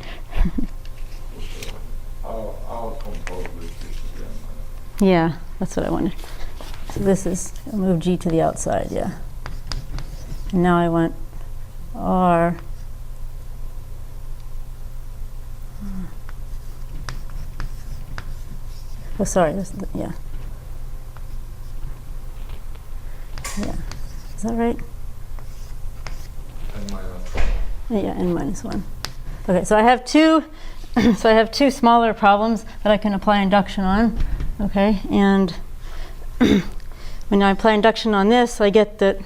[SPEAKER 4] I'll compose this again.
[SPEAKER 1] Yeah, that's what I wanted. So this is, I'll move G to the outside, yeah. And now I want R. Oh, sorry, this, yeah. Yeah, is that right?
[SPEAKER 4] N minus 1.
[SPEAKER 1] Yeah, n minus 1. Okay, so I have two, so I have two smaller problems that I can apply induction on. Okay, and when I apply induction on this, I get that.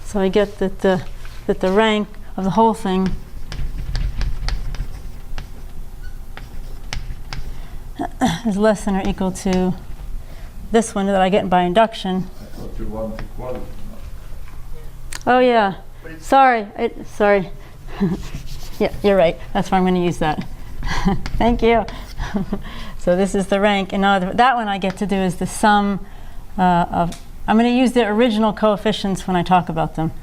[SPEAKER 1] So I get that the rank of the whole thing is less than or equal to this one that I get by induction.
[SPEAKER 4] I thought you want equality.
[SPEAKER 1] Oh yeah, sorry, sorry. Yeah, you're right. That's why I'm going to use that. Thank you. So this is the rank, and now that one I get to do is the sum of. I'm going to use the original coefficients when I talk about them.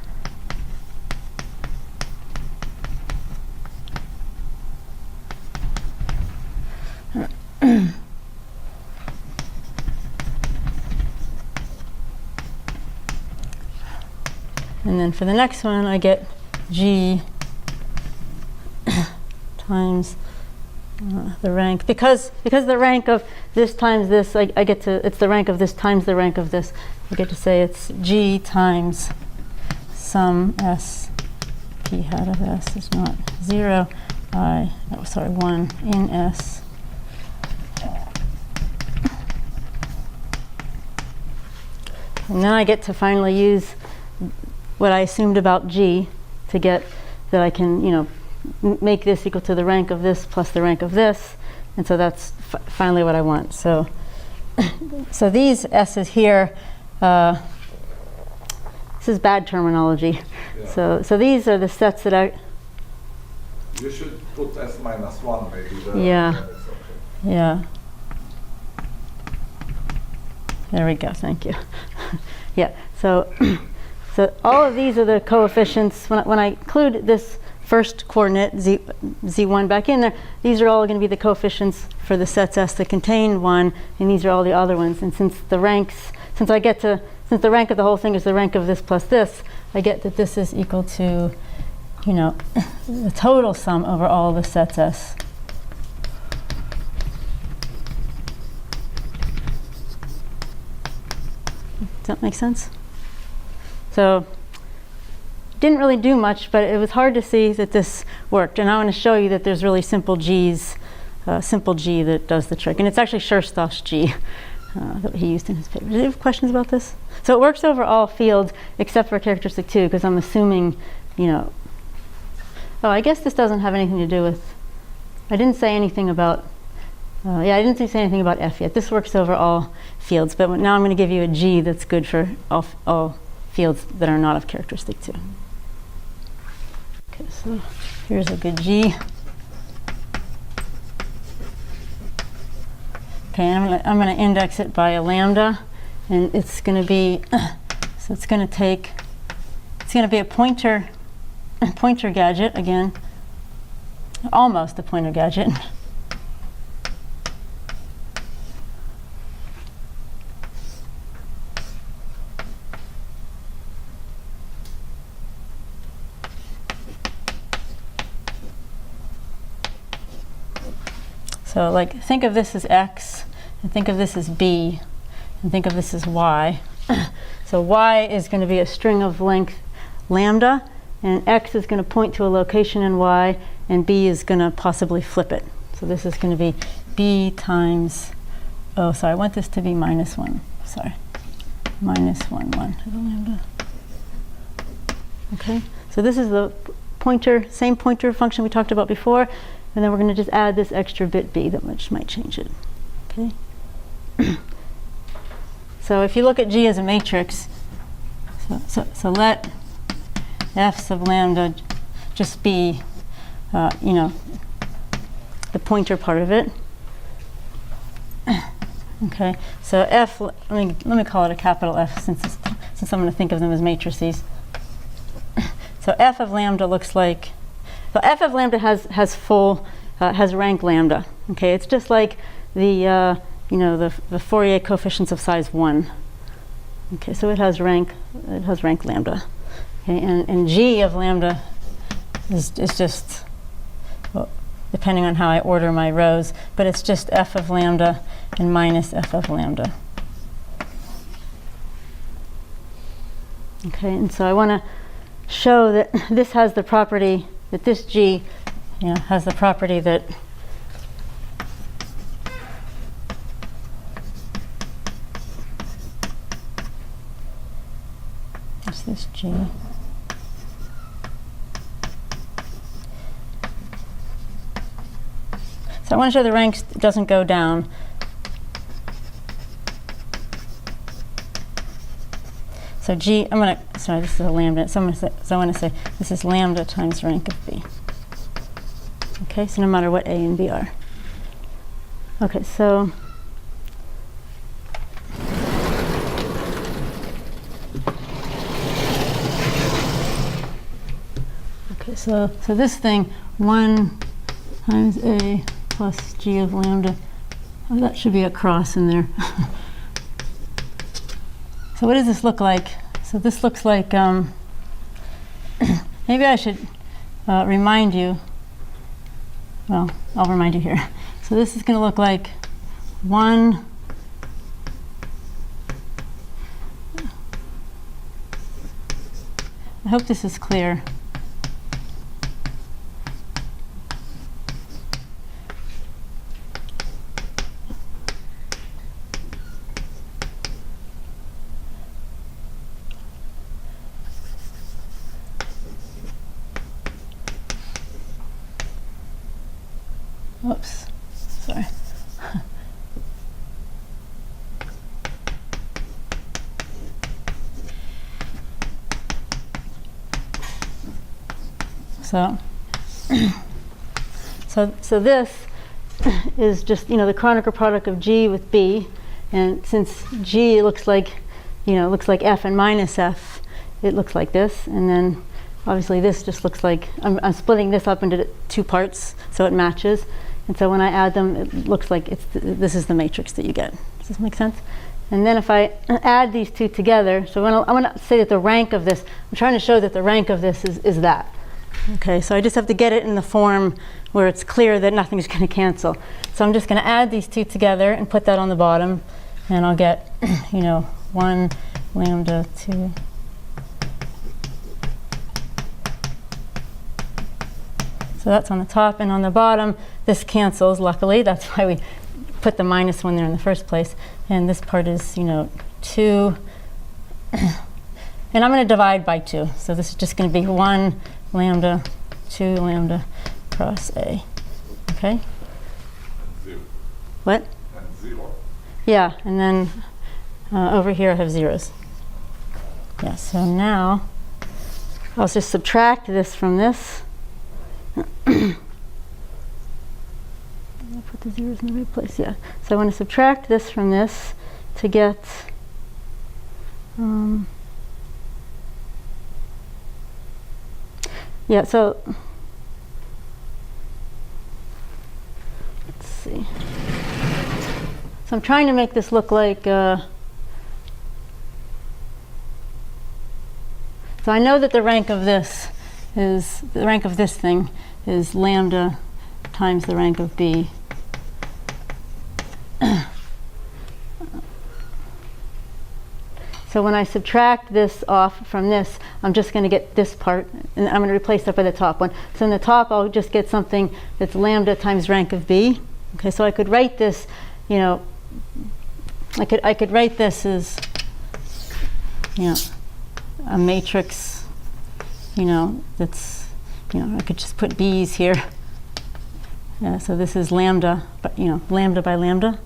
[SPEAKER 1] And then for the next one, I get G times the rank. Because the rank of this times this, I get to, it's the rank of this times the rank of this. I get to say it's G times sum S P hat of S is not 0, 1 in S. And then I get to finally use what I assumed about G to get that I can, make this equal to the rank of this plus the rank of this. And so that's finally what I want. So, so these S's here, this is bad terminology.
[SPEAKER 4] Yeah.
[SPEAKER 1] So these are the sets that I.
[SPEAKER 4] You should put S minus 1 maybe.
[SPEAKER 1] Yeah.
[SPEAKER 4] It's okay.
[SPEAKER 1] Yeah. There we go. Thank you. Yeah. So, so all of these are the coefficients. When I include this first coordinate z1 back in there, these are all going to be the coefficients for the sets S that contain 1, and these are all the other ones. And since the ranks, since the rank of the whole thing is the rank of this plus this, I get that this is equal to, the total sum over all the sets S. Does that make sense? So, didn't really do much, but it was hard to see that this worked. And I want to show you that there's really simple G's, simple G that does the trick. And it's actually Scherstoff's G that he used in his paper. Do you have questions about this? So it works over all fields except for characteristic 2, because I'm assuming, oh, I guess this doesn't have anything to do with, I didn't say anything about, I didn't say anything about F yet. This works over all fields, but now I'm going to give you a G that's good for all fields that are not of characteristic 2. Okay, so here's a good G. Okay, and I'm going to index it by a lambda, and it's going to be, so it's going to be a pointer gadget again, almost a pointer gadget. So think of this as X, and think of this as B. and think of this as y. So y is going to be a string of length lambda, and x is going to point to a location in y, and b is going to possibly flip it. So this is going to be b times, oh, sorry, I want this to be minus 1. Sorry, minus 1, 1 to the lambda. Okay, so this is the pointer, same pointer function we talked about before, and then we're going to just add this extra bit b, that which might change it. Okay. So if you look at G as a matrix, so let f sub lambda just be, you know, the pointer part of it. Okay, so f, let me call it a capital F since I'm going to think of them as matrices. So f of lambda looks like, so f of lambda has full, has rank lambda. Okay, it's just like the, you know, the Fourier coefficients of size 1. Okay, so it has rank lambda. Okay, and g of lambda is just, well, depending on how I order my rows, but it's just f of lambda and minus f of lambda. Okay, and so I want to show that this has the property, that this g, you know, has the property that what's this g? So I want to show the rank doesn't go down. So G, sorry, this is a lambda. So I want to say this is lambda times rank of B. Okay, so no matter what A and B are. Okay, so so this thing, 1 times A plus G of lambda, oh, that should be a cross in there. So what does this look like? So this looks like, maybe I should remind you, well, I'll remind you here. So this is going to look like 1 I hope this is clear. Oops, sorry. So this is just, you know, the Kronecker product of G with B, and since G looks like, you know, looks like F and minus F, it looks like this, and then obviously this just looks like, I'm splitting this up into 2 parts so it matches. And so when I add them, it looks like this is the matrix that you get. Does this make sense? And then if I add these 2 together, so I want to say that the rank of this, I'm trying to show that the rank of this is that. Okay, so I just have to get it in the form where it's clear that nothing's going to cancel. So I'm just going to add these 2 together and put that on the bottom, and I'll get, you know, 1 lambda 2. So that's on the top, and on the bottom, this cancels, luckily. That's why we put the minus 1 there in the first place. And this part is, you know, 2. And I'm going to divide by 2. So this is just going to be 1 lambda, 2 lambda cross A. Okay?
[SPEAKER 4] And 0.
[SPEAKER 1] What?
[SPEAKER 4] And 0.
[SPEAKER 1] Yeah, and then over here I have zeros. Yeah, so now I'll just subtract this from this. I'll put the zeros in the right place, yeah. So I want to subtract this from this to get yeah, so let's see. So I'm trying to make this look like so I know that the rank of this is, the rank of this thing is lambda times the rank of B. So when I subtract this off from this, I'm just going to get this part, and I'm going to replace that by the top one. So in the top, I'll just get something that's lambda times rank of b. Okay, so I could write this, you know, I could write this as, you know, a matrix, you know, that's, you know, I could just put b's here. Yeah, so this is lambda, but you know, lambda by lambda.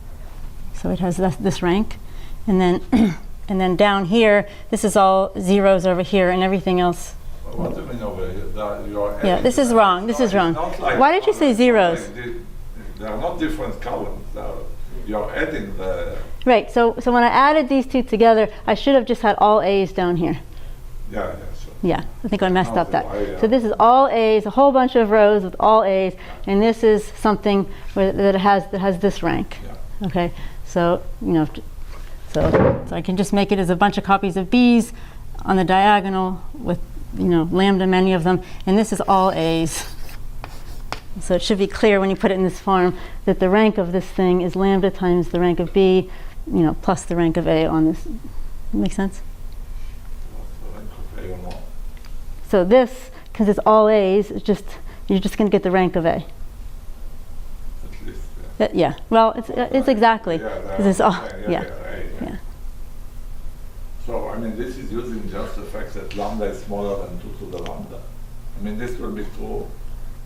[SPEAKER 1] So it has this rank, and then and then down here, this is all zeros over here, and everything else.
[SPEAKER 4] What do you mean over here? That you are
[SPEAKER 1] Yeah, this is wrong. This is wrong.
[SPEAKER 4] Like
[SPEAKER 1] Why did you say zeros?
[SPEAKER 4] They are not different columns. You're adding the.
[SPEAKER 1] Right. So when I added these two together, I should have just had all A's down here.
[SPEAKER 4] Yeah, sure.
[SPEAKER 1] Yeah, I think I messed up that.
[SPEAKER 4] Yeah.
[SPEAKER 1] So this is all A's, a whole bunch of rows with all A's, and this is something that has this rank.
[SPEAKER 4] Yeah.
[SPEAKER 1] Okay. So you know, so I can just make it as a bunch of copies of B's on the diagonal with, you know, lambda many of them, and this is all A's. So it should be clear when you put it in this form that the rank of this thing is lambda times the rank of B, you know, plus the rank of A on this. Make sense? So this, because it's all A's, it's just, you're just going to get the rank of A.
[SPEAKER 4] At least, yeah.
[SPEAKER 1] Yeah. Well, it's exactly. Because it's all. Yeah.
[SPEAKER 4] Yeah. So I mean, this is using just the fact that lambda is smaller than 2 to the lambda. I mean, this will be true.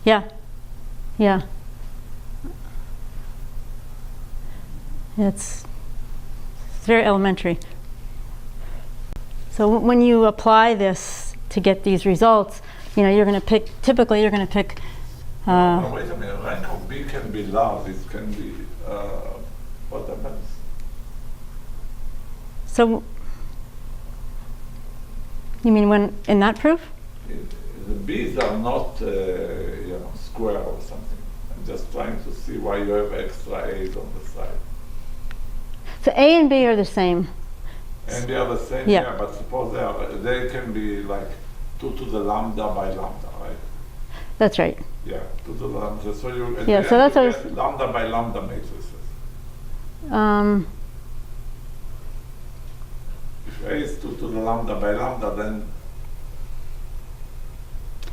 [SPEAKER 1] Yeah. Yeah. It's very elementary. So when you apply this to get these results, you know, you're going to pick, typically you're going to pick.
[SPEAKER 4] No, wait a minute, rank of B can be large, it can be, what happens?
[SPEAKER 1] So, you mean when, in that proof?
[SPEAKER 4] The B's are not, you know, square or something. I'm just trying to see why you have extra A's on the side.
[SPEAKER 1] So A and B are the same.
[SPEAKER 4] And they are the same,
[SPEAKER 1] Yeah.
[SPEAKER 4] yeah, but suppose they can be like 2 to the lambda by lambda, right?
[SPEAKER 1] That's right.
[SPEAKER 4] Yeah, 2 to the lambda. So you
[SPEAKER 1] Yeah, so that's what I
[SPEAKER 4] get lambda by lambda matrices. If A is 2 to the lambda by lambda, then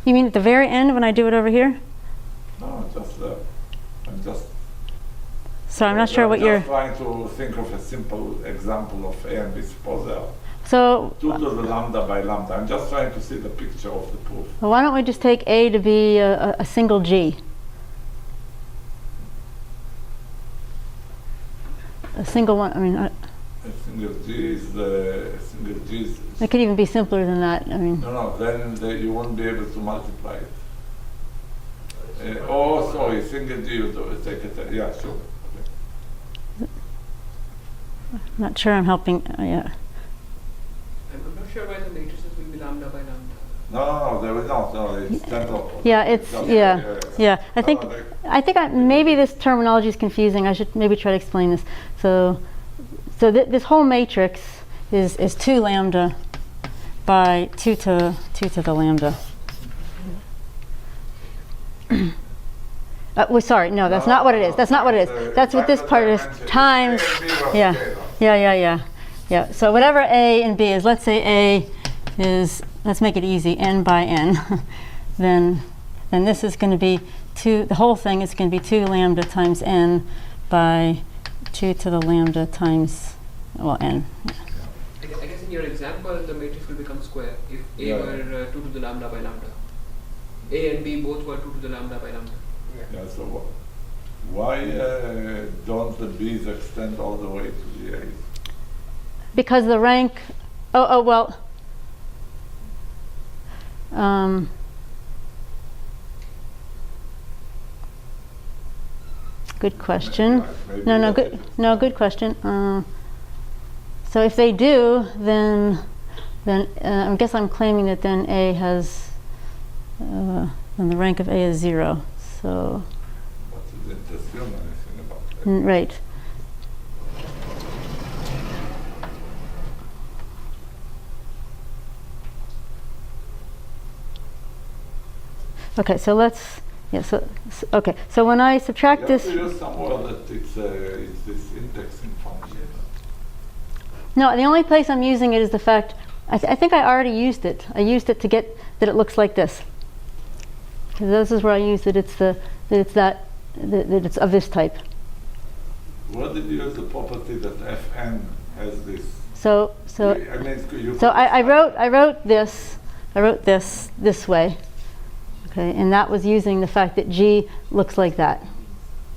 [SPEAKER 1] You mean at the very end when I do it over here?
[SPEAKER 4] no, I'm just.
[SPEAKER 1] So I'm not sure what you're.
[SPEAKER 4] I'm just trying to think of a simple example of A and B. Suppose they are
[SPEAKER 1] So
[SPEAKER 4] 2 to the lambda by lambda. I'm just trying to see the picture of the proof.
[SPEAKER 1] well, why don't we just take A to be a single G? A single one. I mean,
[SPEAKER 4] A single G is the single G is.
[SPEAKER 1] it could even be simpler than that. I mean,
[SPEAKER 4] No, then you won't be able to multiply it. Oh, sorry, single G, you do, take it. Yeah, sure. Okay.
[SPEAKER 1] I'm not sure I'm helping. Yeah.
[SPEAKER 6] I'm not sure why the matrices will be lambda by lambda.
[SPEAKER 4] No, there is not. No, it's central.
[SPEAKER 1] Yeah, it's
[SPEAKER 4] Just-
[SPEAKER 1] yeah. I think maybe this terminology is confusing. I should maybe try to explain this. So this whole matrix is 2 lambda by 2 to the lambda. Well, sorry, no, that's not what it is. That's not what it is. That's what this part is. Times. Yeah. So whatever A and B is, let's say A is, let's make it easy, n by n. then this is going to be 2. The whole thing is going to be 2 lambda times n by 2 to the lambda times, well, n.
[SPEAKER 6] I guess in your example, the matrix will become square if A were 2 to the lambda by lambda. A and B both were 2 to the lambda by lambda.
[SPEAKER 4] Yeah, so why don't the B's extend all the way to the A's?
[SPEAKER 1] Because the rank, well, good question. Good question. So if they do, then I guess I'm claiming that then A has, then the rank of A is 0. So.
[SPEAKER 4] But you didn't assume anything about that.
[SPEAKER 1] Right. Okay, so let's, okay, so when I subtract
[SPEAKER 4] You
[SPEAKER 1] this.
[SPEAKER 4] have to use somewhere that it's this indexing function.
[SPEAKER 1] No, the only place I'm using it is the fact, I think I already used it. I used it to get that it looks like this. Because this is where I used it. That it's of this type.
[SPEAKER 4] Where did you use the property that Fn has this?
[SPEAKER 1] So I wrote this this way. Okay, and that was using the fact that G looks like that.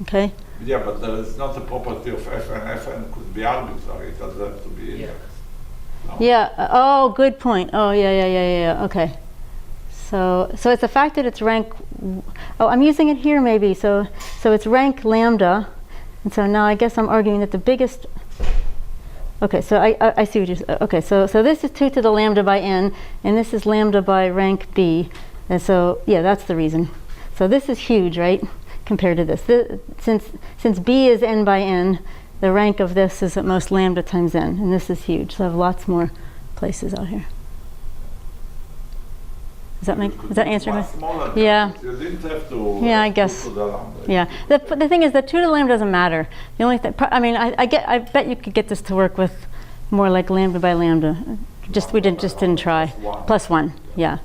[SPEAKER 1] Okay.
[SPEAKER 4] Yeah, but there is not a property of Fn. Fn could be arbitrary. It doesn't have to be.
[SPEAKER 5] Yeah.
[SPEAKER 4] No.
[SPEAKER 1] Yeah. Oh, good point. Oh, yeah. Okay. So it's the fact that it's rank. Oh, I'm using it here maybe. So it's rank lambda, and so now I guess I'm arguing that the biggest. Okay, so I see what you're saying. Okay, so this is 2 to the lambda by n, and this is lambda by rank b, and so yeah, that's the reason. So this is huge, right? Compared to this, since b is n by n, the rank of this is at most lambda times n, and this is huge. So I have lots more places out here. Does that answer my? Yeah.
[SPEAKER 4] You didn't have to.
[SPEAKER 1] Yeah, I guess.
[SPEAKER 4] To the lambda.
[SPEAKER 1] Yeah. The thing is that 2 to the lambda doesn't matter. The only thing, I mean, I bet you could get this to work with more like lambda by lambda. We didn't try. Plus 1. Yeah.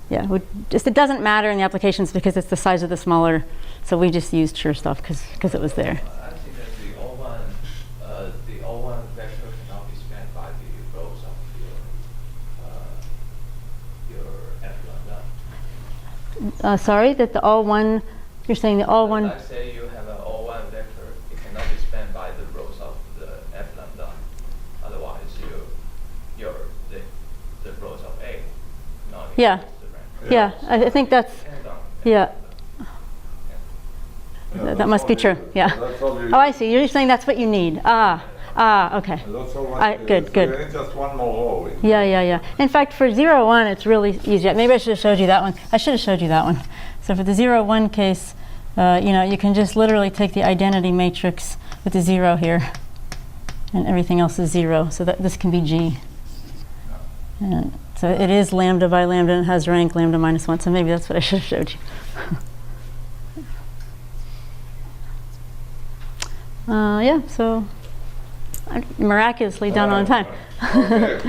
[SPEAKER 1] It doesn't matter in the applications because it's the size of the smaller. So we just used sure stuff because it was there.
[SPEAKER 8] I think that the O1 vector cannot be spanned by the rows of your F lambda.
[SPEAKER 1] Sorry, that the all one. You're saying the all one.
[SPEAKER 8] Let's say you have an O1 vector, it cannot be spanned by the rows of the F lambda. Otherwise, the rows of A.
[SPEAKER 1] Yeah. Yeah, I think that's. Yeah. That must be true. Yeah. Oh, I see. You're saying that's what you need. Okay. Good.
[SPEAKER 4] Just one more row.
[SPEAKER 1] Yeah. In fact, for 0, 1, it's really easy. Maybe I should have showed you that one. I should have showed you that one. So for the 0, 1 case, you can just literally take the identity matrix with the 0 here, and everything else is 0. So that this can be G. And so it is lambda by lambda and has rank lambda minus 1. So maybe that's what I should have showed you. Yeah, so I'm miraculously done on time.
[SPEAKER 4] Okay.